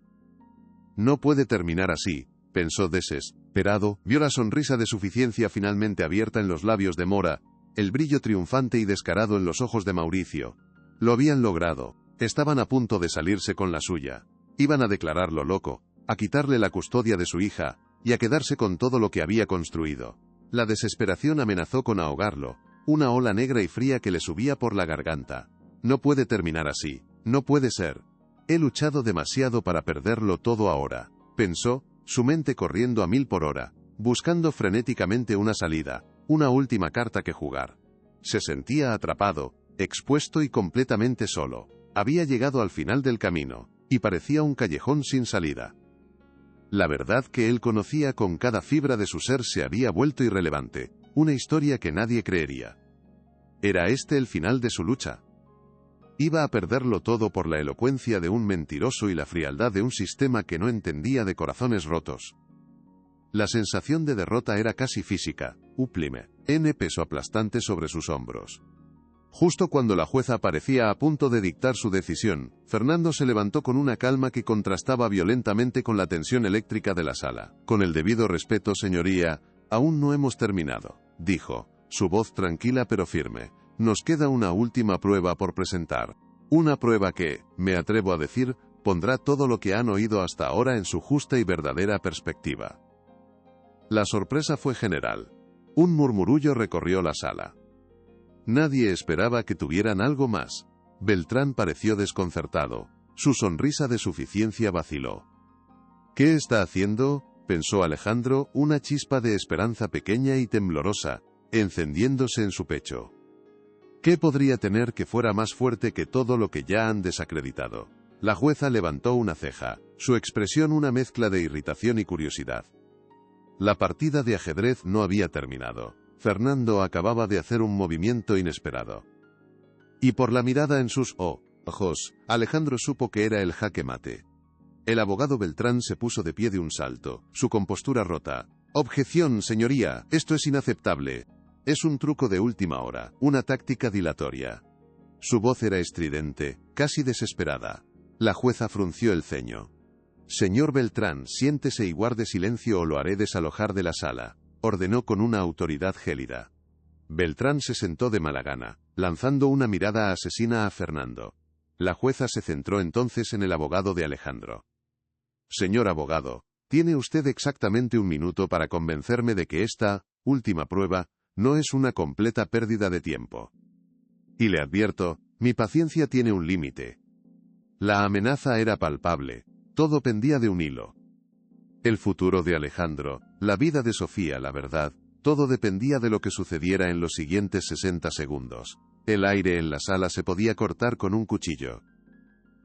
No puede terminar así, pensó desesperado, vio la sonrisa de suficiencia finalmente abierta en los labios de Mora, el brillo triunfante y descarado en los ojos de Mauricio. Lo habían logrado, estaban a punto de salirse con la suya. Iban a declararlo loco, a quitarle la custodia de su hija, y a quedarse con todo lo que había construido. La desesperación amenazó con ahogarlo, una ola negra y fría que le subía por la garganta. No puede terminar así, no puede ser. He luchado demasiado para perderlo todo ahora, pensó, su mente corriendo a 1000 por hora, buscando frenéticamente una salida, una última carta que jugar. Se sentía atrapado, expuesto y completamente solo. Había llegado al final del camino, y parecía un callejón sin salida. La verdad que él conocía con cada fibra de su ser se había vuelto irrelevante, una historia que nadie creería. ¿Era este el final de su lucha? Iba a perderlo todo por la elocuencia de un mentiroso y la frialdad de un sistema que no entendía de corazones rotos. La sensación de derrota era casi física, últime, peso aplastante sobre sus hombros. Justo cuando la jueza parecía a punto de dictar su decisión, Fernando se levantó con una calma que contrastaba violentamente con la tensión eléctrica de la sala. Con el debido respeto, señoría, aún no hemos terminado, dijo, su voz tranquila pero firme. Nos queda una última prueba por presentar. Una prueba que, me atrevo a decir, pondrá todo lo que han oído hasta ahora en su justa y verdadera perspectiva. La sorpresa fue general. Un murmullo recorrió la sala. Nadie esperaba que tuvieran algo más. Beltrán pareció desconcertado. Su sonrisa de suficiencia vaciló. ¿Qué está haciendo?, pensó Alejandro, una chispa de esperanza pequeña y temblorosa, encendiéndose en su pecho. ¿Qué podría tener que fuera más fuerte que todo lo que ya han desacreditado? La jueza levantó una ceja, su expresión una mezcla de irritación y curiosidad. La partida de ajedrez no había terminado. Fernando acababa de hacer un movimiento inesperado. Y por la mirada en sus ojos, Alejandro supo que era el jaque mate. El abogado Beltrán se puso de pie de un salto, su compostura rota. Objeción, señoría, esto es inaceptable. Es un truco de última hora, una táctica dilatoria. Su voz era estridente, casi desesperada. La jueza frunció el ceño. Señor Beltrán, siéntese y guarde silencio o lo haré desalojar de la sala, ordenó con una autoridad gélida. Beltrán se sentó de mala gana, lanzando una mirada asesina a Fernando. La jueza se centró entonces en el abogado de Alejandro. Señor abogado, tiene usted exactamente 1 minuto para convencerme de que esta última prueba no es una completa pérdida de tiempo. Y le advierto, mi paciencia tiene un límite. La amenaza era palpable, todo pendía de un hilo. El futuro de Alejandro, la vida de Sofía, la verdad, todo dependía de lo que sucediera en los siguientes 60 segundos. El aire en la sala se podía cortar con un cuchillo.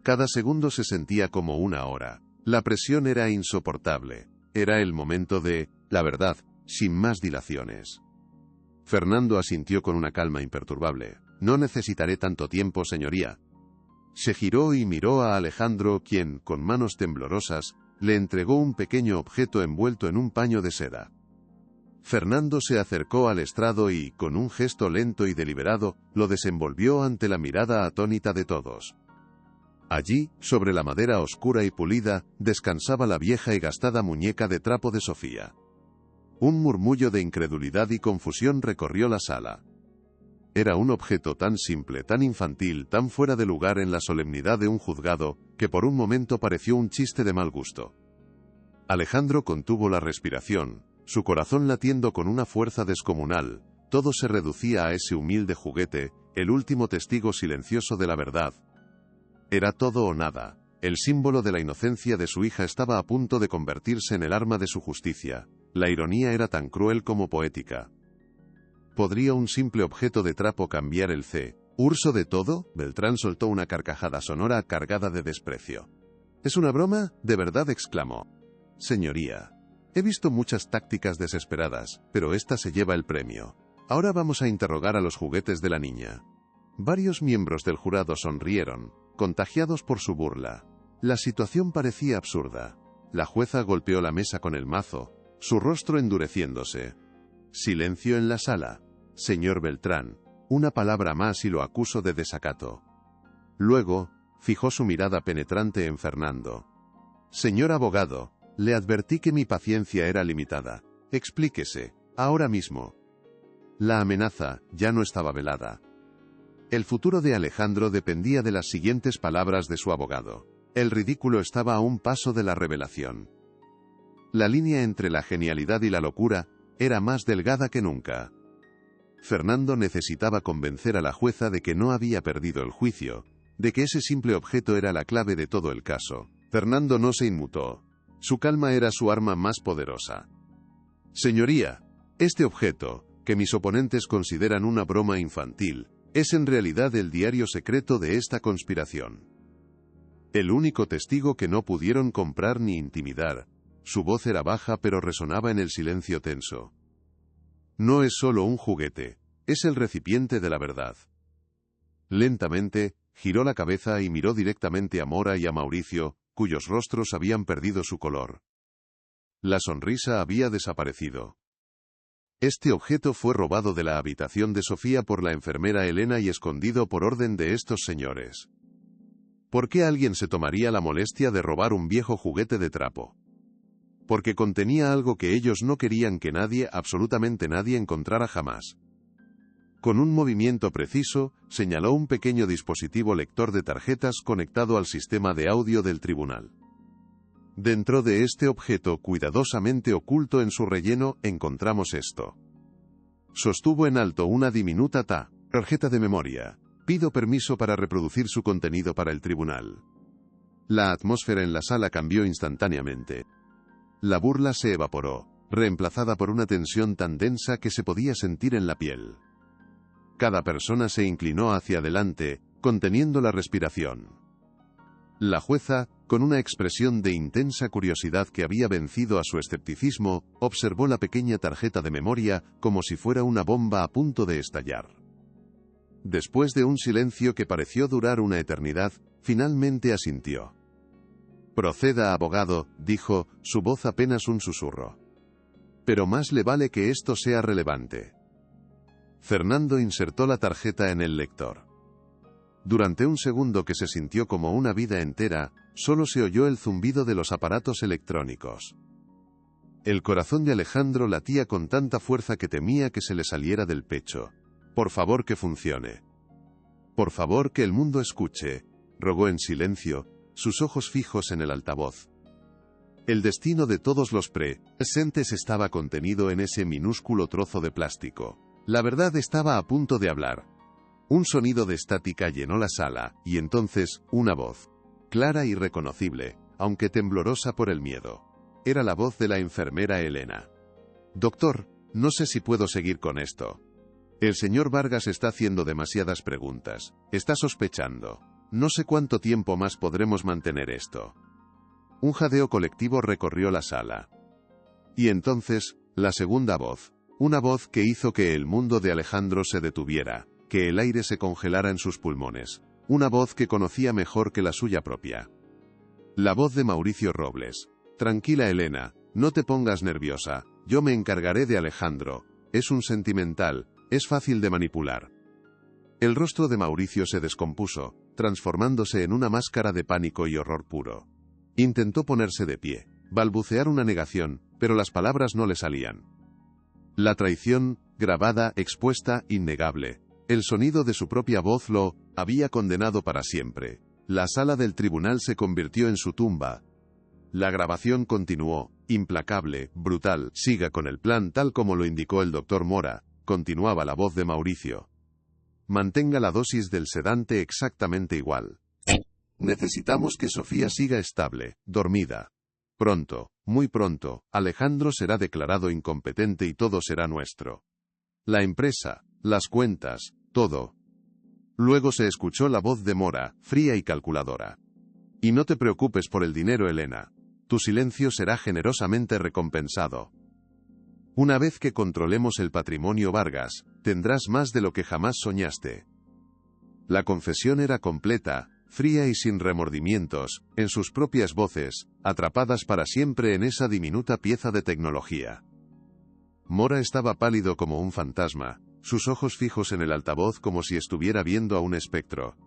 Cada segundo se sentía como 1 hora. La presión era insoportable. Era el momento de, la verdad, sin más dilaciones. Fernando asintió con una calma imperturbable. No necesitaré tanto tiempo, señoría. Se giró y miró a Alejandro, quien, con manos temblorosas, le entregó un pequeño objeto envuelto en un paño de seda. Fernando se acercó al estrado y, con un gesto lento y deliberado, lo desenvolvió ante la mirada atónita de todos. Allí, sobre la madera oscura y pulida, descansaba la vieja y gastada muñeca de trapo de Sofía. Un murmullo de incredulidad y confusión recorrió la sala. Era un objeto tan simple, tan infantil, tan fuera de lugar en la solemnidad de un juzgado, que por un momento pareció un chiste de mal gusto. Alejandro contuvo la respiración, su corazón latiendo con una fuerza descomunal. Todo se reducía a ese humilde juguete, el último testigo silencioso de la verdad. Era todo o nada. El símbolo de la inocencia de su hija estaba a punto de convertirse en el arma de su justicia. La ironía era tan cruel como poética. ¿Podría un simple objeto de trapo cambiar el curso de todo? Beltrán soltó una carcajada sonora cargada de desprecio. ¿Es una broma? ¿De verdad? Exclamó. Señoría, he visto muchas tácticas desesperadas, pero esta se lleva el premio. Ahora vamos a interrogar a los juguetes de la niña. Varios miembros del jurado sonrieron, contagiados por su burla. La situación parecía absurda. La jueza golpeó la mesa con el mazo, su rostro endureciéndose. Silencio en la sala. Señor Beltrán, una palabra más y lo acuso de desacato. Luego, fijó su mirada penetrante en Fernando. Señor abogado, le advertí que mi paciencia era limitada. Explíquese, ahora mismo. La amenaza ya no estaba velada. El futuro de Alejandro dependía de las siguientes palabras de su abogado. El ridículo estaba a un paso de la revelación. La línea entre la genialidad y la locura era más delgada que nunca. Fernando necesitaba convencer a la jueza de que no había perdido el juicio, de que ese simple objeto era la clave de todo el caso. Fernando no se inmutó. Su calma era su arma más poderosa. Señoría, este objeto, que mis oponentes consideran una broma infantil, es en realidad el diario secreto de esta conspiración. El único testigo que no pudieron comprar ni intimidar. Su voz era baja pero resonaba en el silencio tenso. No es solo un juguete, es el recipiente de la verdad. Lentamente, giró la cabeza y miró directamente a Mora y a Mauricio, cuyos rostros habían perdido su color. La sonrisa había desaparecido. Este objeto fue robado de la habitación de Sofía por la enfermera Elena y escondido por orden de estos señores. ¿Por qué alguien se tomaría la molestia de robar un viejo juguete de trapo? Porque contenía algo que ellos no querían que nadie, absolutamente nadie, encontrara jamás. Con un movimiento preciso, señaló un pequeño dispositivo lector de tarjetas conectado al sistema de audio del tribunal. Dentro de este objeto, cuidadosamente oculto en su relleno, encontramos esto. Sostuvo en alto una diminuta tarjeta de memoria. Pido permiso para reproducir su contenido para el tribunal. La atmósfera en la sala cambió instantáneamente. La burla se evaporó, reemplazada por una tensión tan densa que se podía sentir en la piel. Cada persona se inclinó hacia adelante, conteniendo la respiración. La jueza, con una expresión de intensa curiosidad que había vencido a su escepticismo, observó la pequeña tarjeta de memoria como si fuera una bomba a punto de estallar. Después de un silencio que pareció durar una eternidad, finalmente asintió. Proceda, abogado, dijo, su voz apenas un susurro. Pero más le vale que esto sea relevante. Fernando insertó la tarjeta en el lector. Durante un segundo que se sintió como una vida entera, solo se oyó el zumbido de los aparatos electrónicos. El corazón de Alejandro latía con tanta fuerza que temía que se le saliera del pecho. Por favor que funcione. Por favor que el mundo escuche, rogó en silencio, sus ojos fijos en el altavoz. El destino de todos los presentes estaba contenido en ese minúsculo trozo de plástico. La verdad estaba a punto de hablar. Un sonido de estática llenó la sala, y entonces, una voz. Clara y reconocible, aunque temblorosa por el miedo. Era la voz de la enfermera Elena. Doctor, no sé si puedo seguir con esto. El señor Vargas está haciendo demasiadas preguntas. Está sospechando. No sé cuánto tiempo más podremos mantener esto. Un jadeo colectivo recorrió la sala. Y entonces, la segunda voz. Una voz que hizo que el mundo de Alejandro se detuviera, que el aire se congelara en sus pulmones. Una voz que conocía mejor que la suya propia. La voz de Mauricio Robles. Tranquila, Elena, no te pongas nerviosa. Yo me encargaré de Alejandro. Es un sentimental. Es fácil de manipular. El rostro de Mauricio se descompuso, transformándose en una máscara de pánico y horror puro. Intentó ponerse de pie, balbucear una negación, pero las palabras no le salían. La traición, grabada, expuesta, innegable. El sonido de su propia voz lo había condenado para siempre. La sala del tribunal se convirtió en su tumba. La grabación continuó, implacable, brutal. Siga con el plan tal como lo indicó el doctor Mora. Continuaba la voz de Mauricio. Mantenga la dosis del sedante exactamente igual. Necesitamos que Sofía siga estable, dormida. Pronto, muy pronto, Alejandro será declarado incompetente y todo será nuestro. La empresa, las cuentas, todo. Luego se escuchó la voz de Mora, fría y calculadora. Y no te preocupes por el dinero, Elena. Tu silencio será generosamente recompensado. Una vez que controlemos el patrimonio Vargas, tendrás más de lo que jamás soñaste. La confesión era completa, fría y sin remordimientos, en sus propias voces, atrapadas para siempre en esa diminuta pieza de tecnología. Mora estaba pálido como un fantasma, sus ojos fijos en el altavoz como si estuviera viendo a un espectro.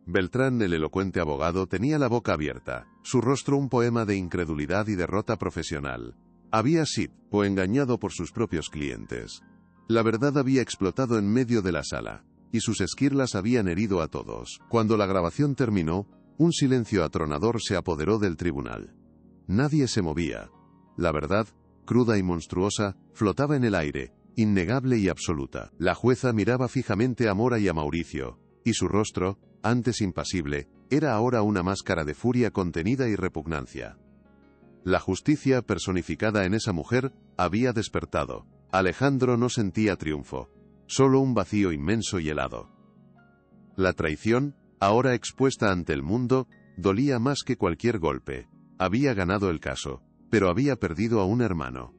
Beltrán, el elocuente abogado, tenía la boca abierta, su rostro un poema de incredulidad y derrota profesional. Había sido engañado por sus propios clientes. La verdad había explotado en medio de la sala, y sus esquirlas habían herido a todos. Cuando la grabación terminó, un silencio atronador se apoderó del tribunal. Nadie se movía. La verdad, cruda y monstruosa, flotaba en el aire, innegable y absoluta. La jueza miraba fijamente a Mora y a Mauricio, y su rostro, antes impasible, era ahora una máscara de furia contenida y repugnancia. La justicia personificada en esa mujer había despertado. Alejandro no sentía triunfo, solo un vacío inmenso y helado. La traición, ahora expuesta ante el mundo, dolía más que cualquier golpe. Había ganado el caso, pero había perdido a un hermano.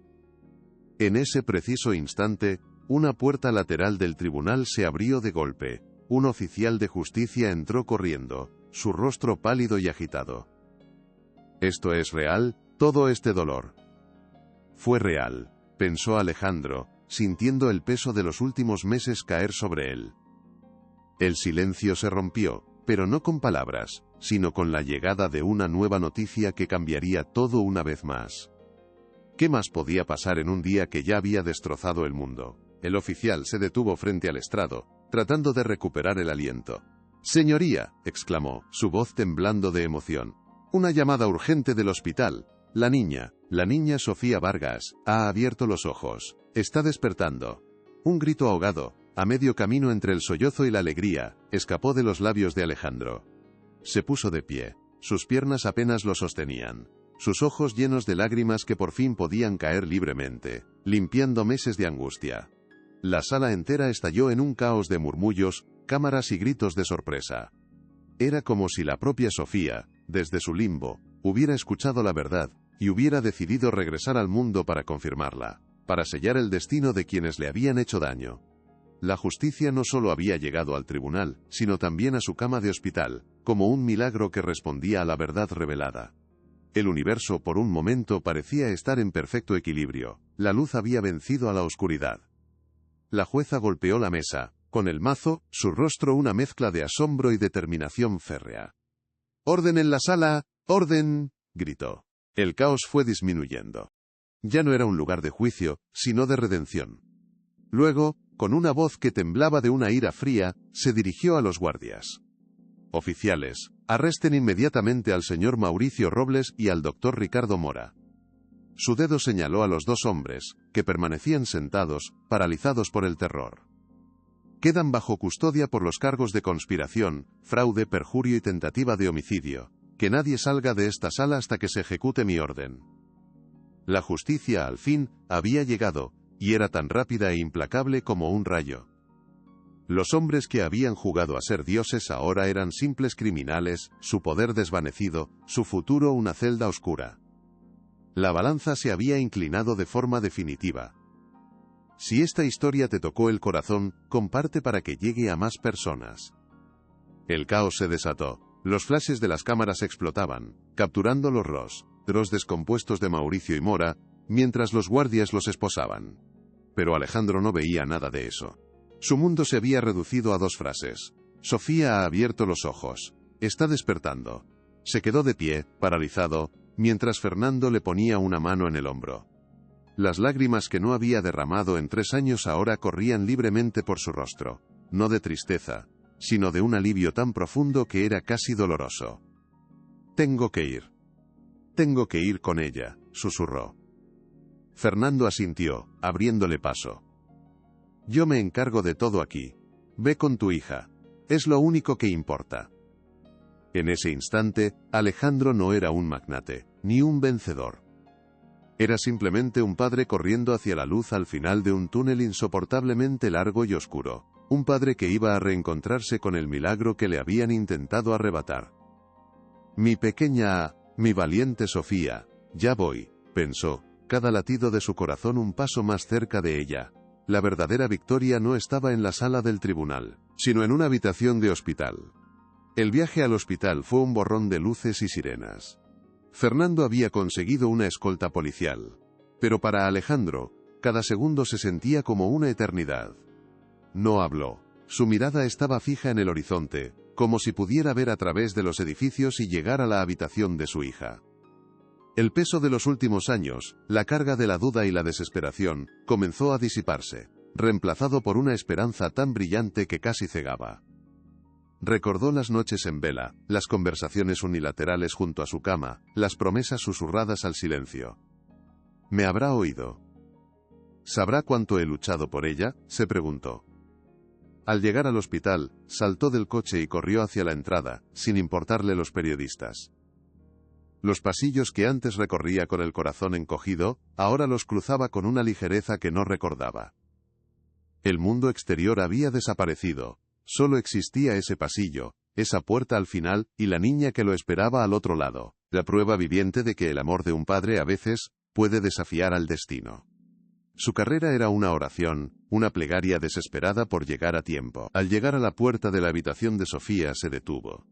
En ese preciso instante, una puerta lateral del tribunal se abrió de golpe. Un oficial de justicia entró corriendo, su rostro pálido y agitado. ¿Esto es real, todo este dolor? Fue real, pensó Alejandro, sintiendo el peso de los últimos meses caer sobre él. El silencio se rompió, pero no con palabras, sino con la llegada de una nueva noticia que cambiaría todo una vez más. ¿Qué más podía pasar en un día que ya había destrozado el mundo? El oficial se detuvo frente al estrado, tratando de recuperar el aliento. «Señoría», exclamó, su voz temblando de emoción. «Una llamada urgente del hospital. La niña Sofía Vargas, ha abierto los ojos. Está despertando». Un grito ahogado, a medio camino entre el sollozo y la alegría, escapó de los labios de Alejandro. Se puso de pie. Sus piernas apenas lo sostenían. Sus ojos llenos de lágrimas que por fin podían caer libremente, limpiando meses de angustia. La sala entera estalló en un caos de murmullos, cámaras y gritos de sorpresa. Era como si la propia Sofía, desde su limbo, hubiera escuchado la verdad, y hubiera decidido regresar al mundo para confirmarla, para sellar el destino de quienes le habían hecho daño. La justicia no solo había llegado al tribunal, sino también a su cama de hospital, como un milagro que respondía a la verdad revelada. El universo por un momento parecía estar en perfecto equilibrio, la luz había vencido a la oscuridad. La jueza golpeó la mesa, con el mazo, su rostro una mezcla de asombro y determinación férrea. «¡Orden en la sala! ¡Orden!», gritó. El caos fue disminuyendo. Ya no era un lugar de juicio, sino de redención. Luego, con una voz que temblaba de una ira fría, se dirigió a los guardias. «Oficiales, arresten inmediatamente al señor Mauricio Robles y al doctor Ricardo Mora». Su dedo señaló a los dos hombres, que permanecían sentados, paralizados por el terror. «Quedan bajo custodia por los cargos de conspiración, fraude, perjurio y tentativa de homicidio. Que nadie salga de esta sala hasta que se ejecute mi orden». La justicia, al fin, había llegado, y era tan rápida e implacable como un rayo. Los hombres que habían jugado a ser dioses ahora eran simples criminales, su poder desvanecido, su futuro una celda oscura. La balanza se había inclinado de forma definitiva. Si esta historia te tocó el corazón, comparte para que llegue a más personas. El caos se desató. Los flashes de las cámaras explotaban, capturando los rostros descompuestos de Mauricio y Mora, mientras los guardias los esposaban. Pero Alejandro no veía nada de eso. Su mundo se había reducido a dos frases. «Sofía ha abierto los ojos. Está despertando». Se quedó de pie, paralizado, mientras Fernando le ponía una mano en el hombro. Las lágrimas que no había derramado en 3 años ahora corrían libremente por su rostro, no de tristeza, sino de un alivio tan profundo que era casi doloroso. «Tengo que ir. Tengo que ir con ella», susurró. Fernando asintió, abriéndole paso. «Yo me encargo de todo aquí. Ve con tu hija. Es lo único que importa». En ese instante, Alejandro no era un magnate, ni un vencedor. Era simplemente un padre corriendo hacia la luz al final de un túnel insoportablemente largo y oscuro. Un padre que iba a reencontrarse con el milagro que le habían intentado arrebatar. Mi pequeña, mi valiente Sofía, ya voy, pensó, cada latido de su corazón un paso más cerca de ella. La verdadera victoria no estaba en la sala del tribunal, sino en una habitación de hospital. El viaje al hospital fue un borrón de luces y sirenas. Fernando había conseguido una escolta policial. Pero para Alejandro, cada segundo se sentía como una eternidad. No habló. Su mirada estaba fija en el horizonte, como si pudiera ver a través de los edificios y llegar a la habitación de su hija. El peso de los últimos años, la carga de la duda y la desesperación, comenzó a disiparse, reemplazado por una esperanza tan brillante que casi cegaba. Recordó las noches en vela, las conversaciones unilaterales junto a su cama, las promesas susurradas al silencio. ¿Me habrá oído? ¿Sabrá cuánto he luchado por ella?, se preguntó. Al llegar al hospital, saltó del coche y corrió hacia la entrada, sin importarle los periodistas. Los pasillos que antes recorría con el corazón encogido, ahora los cruzaba con una ligereza que no recordaba. El mundo exterior había desaparecido. Solo existía ese pasillo, esa puerta al final, y la niña que lo esperaba al otro lado, la prueba viviente de que el amor de un padre a veces puede desafiar al destino. Su carrera era una oración, una plegaria desesperada por llegar a tiempo. Al llegar a la puerta de la habitación de Sofía se detuvo.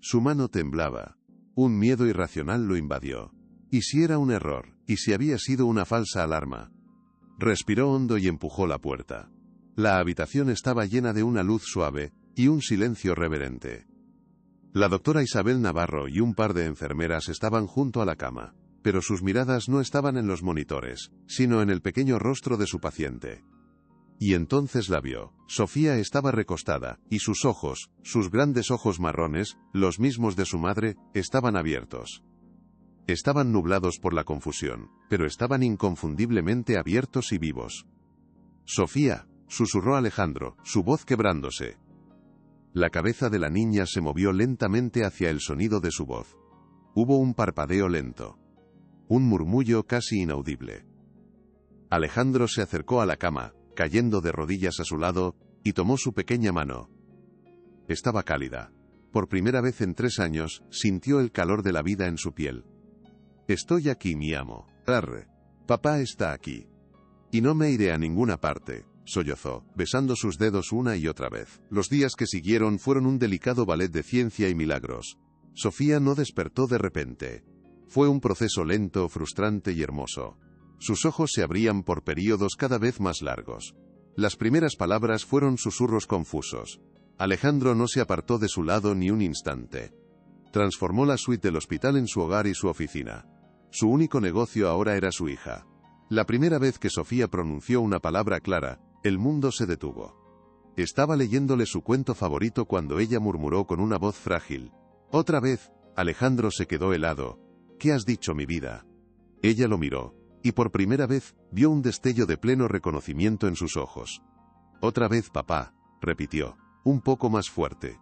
Su mano temblaba. Un miedo irracional lo invadió. ¿Y si era un error? ¿Y si había sido una falsa alarma? Respiró hondo y empujó la puerta. La habitación estaba llena de una luz suave, y un silencio reverente. La doctora Isabel Navarro y un par de enfermeras estaban junto a la cama, pero sus miradas no estaban en los monitores, sino en el pequeño rostro de su paciente. Y entonces la vio. Sofía estaba recostada, y sus ojos, sus grandes ojos marrones, los mismos de su madre, estaban abiertos. Estaban nublados por la confusión, pero estaban inconfundiblemente abiertos y vivos. «Sofía», susurró Alejandro, su voz quebrándose. La cabeza de la niña se movió lentamente hacia el sonido de su voz. Hubo un parpadeo lento. Un murmullo casi inaudible. Alejandro se acercó a la cama, cayendo de rodillas a su lado, y tomó su pequeña mano. Estaba cálida. Por primera vez en 3 años, sintió el calor de la vida en su piel. «Estoy aquí, mi amo. Arre. Papá está aquí. Y no me iré a ninguna parte», sollozó, besando sus dedos una y otra vez. Los días que siguieron fueron un delicado ballet de ciencia y milagros. Sofía no despertó de repente. Fue un proceso lento, frustrante y hermoso. Sus ojos se abrían por períodos cada vez más largos. Las primeras palabras fueron susurros confusos. Alejandro no se apartó de su lado ni un instante. Transformó la suite del hospital en su hogar y su oficina. Su único negocio ahora era su hija. La primera vez que Sofía pronunció una palabra clara, el mundo se detuvo. Estaba leyéndole su cuento favorito cuando ella murmuró con una voz frágil. «Otra vez». Alejandro se quedó helado. «¿Qué has dicho, mi vida?». Ella lo miró, y por primera vez, vio un destello de pleno reconocimiento en sus ojos. «Otra vez, papá», repitió, un poco más fuerte.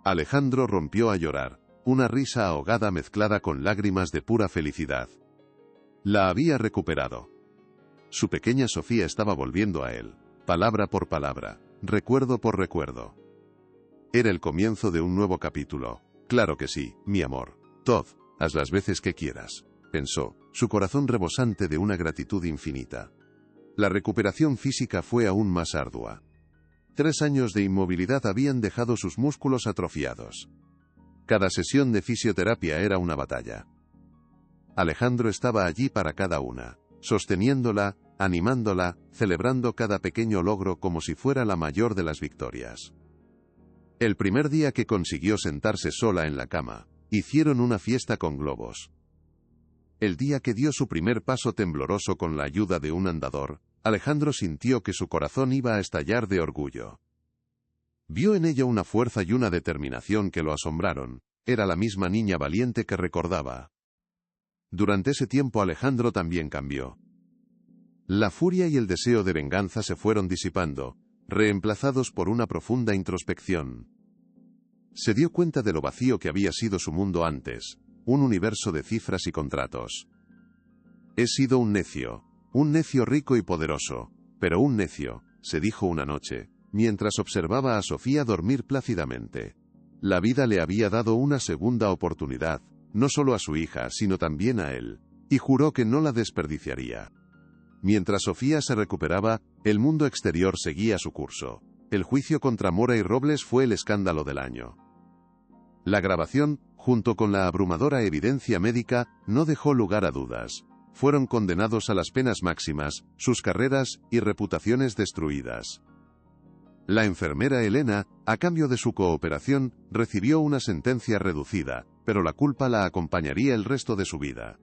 Alejandro rompió a llorar, una risa ahogada mezclada con lágrimas de pura felicidad. La había recuperado. Su pequeña Sofía estaba volviendo a él, palabra por palabra, recuerdo por recuerdo. Era el comienzo de un nuevo capítulo. «Claro que sí, mi amor. Todd, haz las veces que quieras», pensó, su corazón rebosante de una gratitud infinita. La recuperación física fue aún más ardua. 3 años de inmovilidad habían dejado sus músculos atrofiados. Cada sesión de fisioterapia era una batalla. Alejandro estaba allí para cada una, sosteniéndola, animándola, celebrando cada pequeño logro como si fuera la mayor de las victorias. El primer día que consiguió sentarse sola en la cama, hicieron una fiesta con globos. El día que dio su primer paso tembloroso con la ayuda de un andador, Alejandro sintió que su corazón iba a estallar de orgullo. Vio en ella una fuerza y una determinación que lo asombraron. Era la misma niña valiente que recordaba. Durante ese tiempo Alejandro también cambió. La furia y el deseo de venganza se fueron disipando, reemplazados por una profunda introspección. Se dio cuenta de lo vacío que había sido su mundo antes, un universo de cifras y contratos. He sido un necio rico y poderoso, pero un necio, se dijo una noche, mientras observaba a Sofía dormir plácidamente. La vida le había dado una segunda oportunidad, no solo a su hija, sino también a él, y juró que no la desperdiciaría. Mientras Sofía se recuperaba, el mundo exterior seguía su curso. El juicio contra Mora y Robles fue el escándalo del año. La grabación, junto con la abrumadora evidencia médica, no dejó lugar a dudas. Fueron condenados a las penas máximas, sus carreras y reputaciones destruidas. La enfermera Elena, a cambio de su cooperación, recibió una sentencia reducida, pero la culpa la acompañaría el resto de su vida.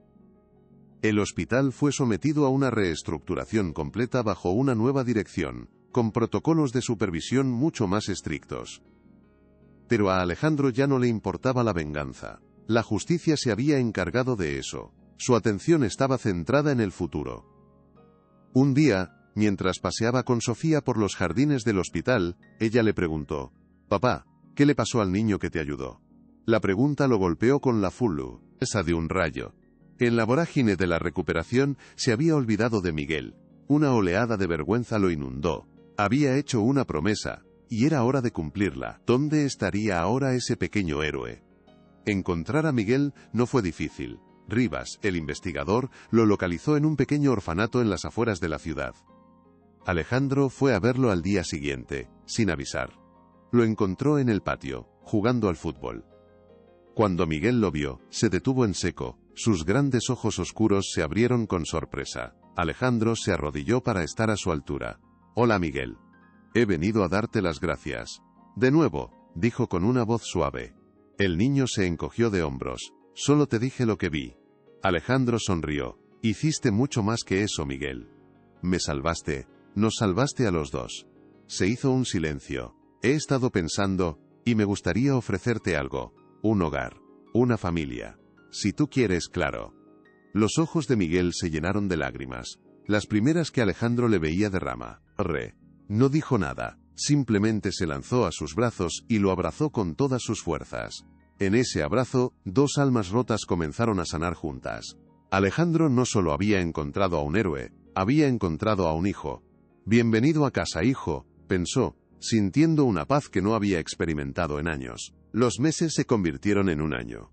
El hospital fue sometido a una reestructuración completa bajo una nueva dirección, con protocolos de supervisión mucho más estrictos. Pero a Alejandro ya no le importaba la venganza. La justicia se había encargado de eso. Su atención estaba centrada en el futuro. Un día, mientras paseaba con Sofía por los jardines del hospital, ella le preguntó: «Papá, ¿qué le pasó al niño que te ayudó?». La pregunta lo golpeó con la fuerza de un rayo. En la vorágine de la recuperación, se había olvidado de Miguel. Una oleada de vergüenza lo inundó. Había hecho una promesa, y era hora de cumplirla. ¿Dónde estaría ahora ese pequeño héroe? Encontrar a Miguel no fue difícil. Rivas, el investigador, lo localizó en un pequeño orfanato en las afueras de la ciudad. Alejandro fue a verlo al día siguiente, sin avisar. Lo encontró en el patio, jugando al fútbol. Cuando Miguel lo vio, se detuvo en seco, sus grandes ojos oscuros se abrieron con sorpresa. Alejandro se arrodilló para estar a su altura. «Hola Miguel. He venido a darte las gracias». «De nuevo», dijo con una voz suave. El niño se encogió de hombros. «Solo te dije lo que vi». Alejandro sonrió. «Hiciste mucho más que eso, Miguel. Me salvaste, nos salvaste a los dos». Se hizo un silencio. «He estado pensando, y me gustaría ofrecerte algo. Un hogar. Una familia. Si tú quieres, claro». Los ojos de Miguel se llenaron de lágrimas. Las primeras que Alejandro le veía de rama. No dijo nada, simplemente se lanzó a sus brazos y lo abrazó con todas sus fuerzas. En ese abrazo, dos almas rotas comenzaron a sanar juntas. Alejandro no solo había encontrado a un héroe, había encontrado a un hijo. «Bienvenido a casa, hijo», pensó, sintiendo una paz que no había experimentado en años. Los meses se convirtieron en un año.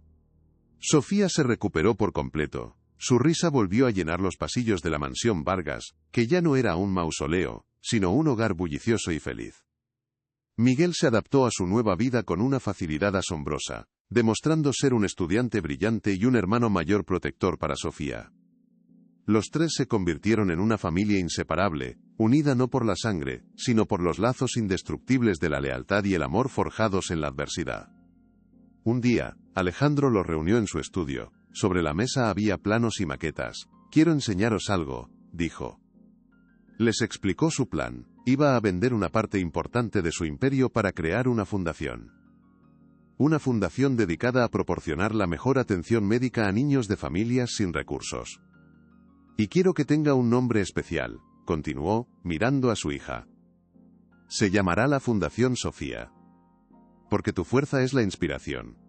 Sofía se recuperó por completo. Su risa volvió a llenar los pasillos de la mansión Vargas, que ya no era un mausoleo, sino un hogar bullicioso y feliz. Miguel se adaptó a su nueva vida con una facilidad asombrosa, demostrando ser un estudiante brillante y un hermano mayor protector para Sofía. Los tres se convirtieron en una familia inseparable, unida no por la sangre, sino por los lazos indestructibles de la lealtad y el amor forjados en la adversidad. Un día, Alejandro los reunió en su estudio. Sobre la mesa había planos y maquetas. «Quiero enseñaros algo», dijo. Les explicó su plan. Iba a vender una parte importante de su imperio para crear una fundación. Una fundación dedicada a proporcionar la mejor atención médica a niños de familias sin recursos. «Y quiero que tenga un nombre especial», continuó, mirando a su hija. «Se llamará la Fundación Sofía. Porque tu fuerza es la inspiración».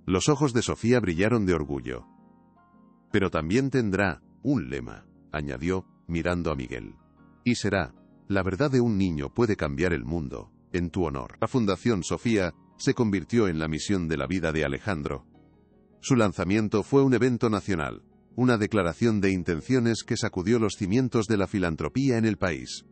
Los ojos de Sofía brillaron de orgullo. «Pero también tendrá un lema», añadió, mirando a Miguel. «Y será: la verdad de un niño puede cambiar el mundo, en tu honor». La Fundación Sofía se convirtió en la misión de la vida de Alejandro. Su lanzamiento fue un evento nacional, una declaración de intenciones que sacudió los cimientos de la filantropía en el país.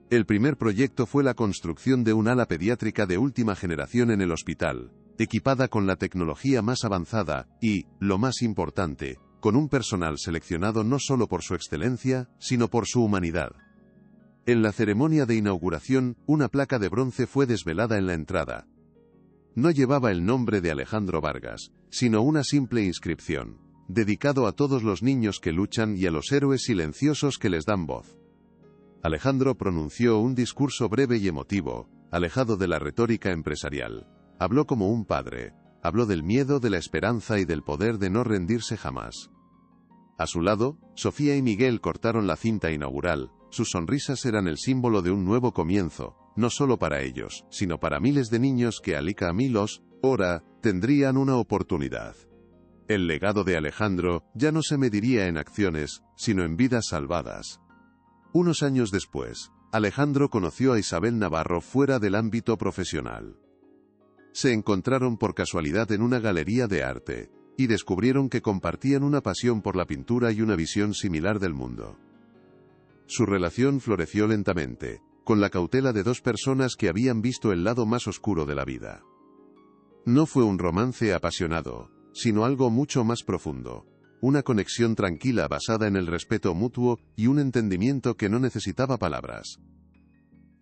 El primer proyecto fue la construcción de un ala pediátrica de última generación en el hospital, equipada con la tecnología más avanzada y, lo más importante, con un personal seleccionado no solo por su excelencia, sino por su humanidad. En la ceremonia de inauguración, una placa de bronce fue desvelada en la entrada. No llevaba el nombre de Alejandro Vargas, sino una simple inscripción: «Dedicado a todos los niños que luchan y a los héroes silenciosos que les dan voz». Alejandro pronunció un discurso breve y emotivo, alejado de la retórica empresarial. Habló como un padre. Habló del miedo, de la esperanza y del poder de no rendirse jamás. A su lado, Sofía y Miguel cortaron la cinta inaugural. Sus sonrisas eran el símbolo de un nuevo comienzo, no solo para ellos, sino para miles de niños que Alika Milos, ora, tendrían una oportunidad. El legado de Alejandro ya no se mediría en acciones, sino en vidas salvadas. Unos años después, Alejandro conoció a Isabel Navarro fuera del ámbito profesional. Se encontraron por casualidad en una galería de arte, y descubrieron que compartían una pasión por la pintura y una visión similar del mundo. Su relación floreció lentamente, con la cautela de dos personas que habían visto el lado más oscuro de la vida. No fue un romance apasionado, sino algo mucho más profundo, una conexión tranquila basada en el respeto mutuo y un entendimiento que no necesitaba palabras.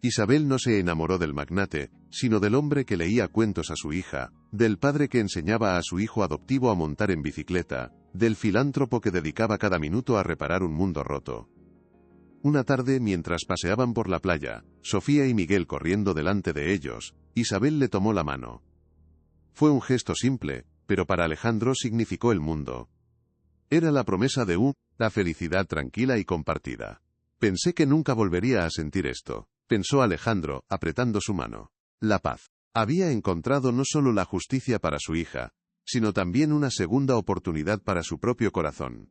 Isabel no se enamoró del magnate, sino del hombre que leía cuentos a su hija, del padre que enseñaba a su hijo adoptivo a montar en bicicleta, del filántropo que dedicaba cada minuto a reparar un mundo roto. Una tarde, mientras paseaban por la playa, Sofía y Miguel corriendo delante de ellos, Isabel le tomó la mano. Fue un gesto simple, pero para Alejandro significó el mundo. Era la promesa de la felicidad tranquila y compartida. Pensé que nunca volvería a sentir esto, pensó Alejandro, apretando su mano. La paz. Había encontrado no solo la justicia para su hija, sino también una segunda oportunidad para su propio corazón.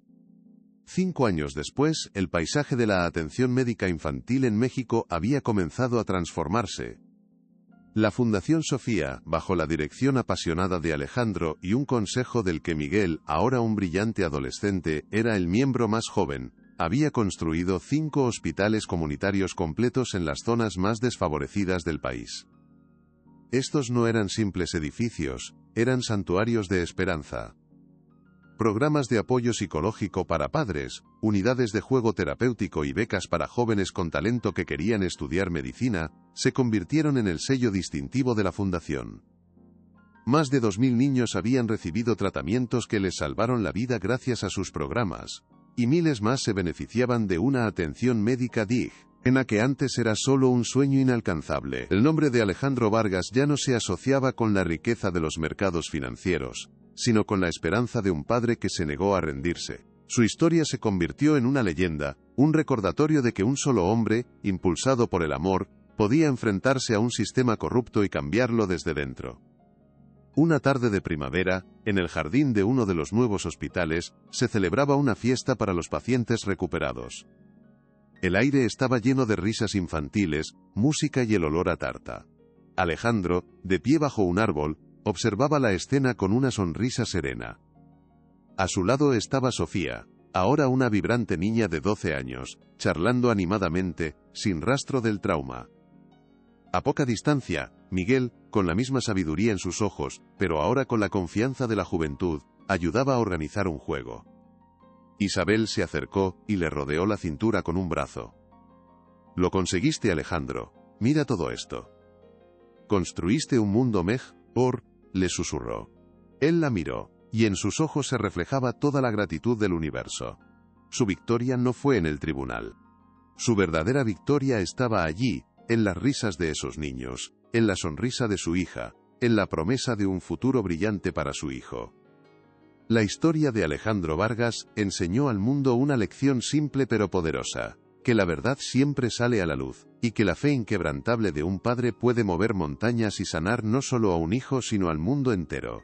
5 años después, el paisaje de la atención médica infantil en México había comenzado a transformarse. La Fundación Sofía, bajo la dirección apasionada de Alejandro y un consejo del que Miguel, ahora un brillante adolescente, era el miembro más joven, había construido 5 hospitales comunitarios completos en las zonas más desfavorecidas del país. Estos no eran simples edificios, eran santuarios de esperanza. Programas de apoyo psicológico para padres, unidades de juego terapéutico y becas para jóvenes con talento que querían estudiar medicina, se convirtieron en el sello distintivo de la fundación. Más de 2000 niños habían recibido tratamientos que les salvaron la vida gracias a sus programas, y miles más se beneficiaban de una atención médica digna que antes era solo un sueño inalcanzable. El nombre de Alejandro Vargas ya no se asociaba con la riqueza de los mercados financieros, sino con la esperanza de un padre que se negó a rendirse. Su historia se convirtió en una leyenda, un recordatorio de que un solo hombre, impulsado por el amor, podía enfrentarse a un sistema corrupto y cambiarlo desde dentro. Una tarde de primavera, en el jardín de uno de los nuevos hospitales, se celebraba una fiesta para los pacientes recuperados. El aire estaba lleno de risas infantiles, música y el olor a tarta. Alejandro, de pie bajo un árbol, observaba la escena con una sonrisa serena. A su lado estaba Sofía, ahora una vibrante niña de 12 años, charlando animadamente, sin rastro del trauma. A poca distancia, Miguel, con la misma sabiduría en sus ojos, pero ahora con la confianza de la juventud, ayudaba a organizar un juego. Isabel se acercó y le rodeó la cintura con un brazo. «Lo conseguiste, Alejandro. Mira todo esto. Construiste un mundo mejor», le susurró. Él la miró, y en sus ojos se reflejaba toda la gratitud del universo. Su victoria no fue en el tribunal. Su verdadera victoria estaba allí, en las risas de esos niños, en la sonrisa de su hija, en la promesa de un futuro brillante para su hijo. La historia de Alejandro Vargas enseñó al mundo una lección simple pero poderosa, que la verdad siempre sale a la luz, y que la fe inquebrantable de un padre puede mover montañas y sanar no solo a un hijo sino al mundo entero.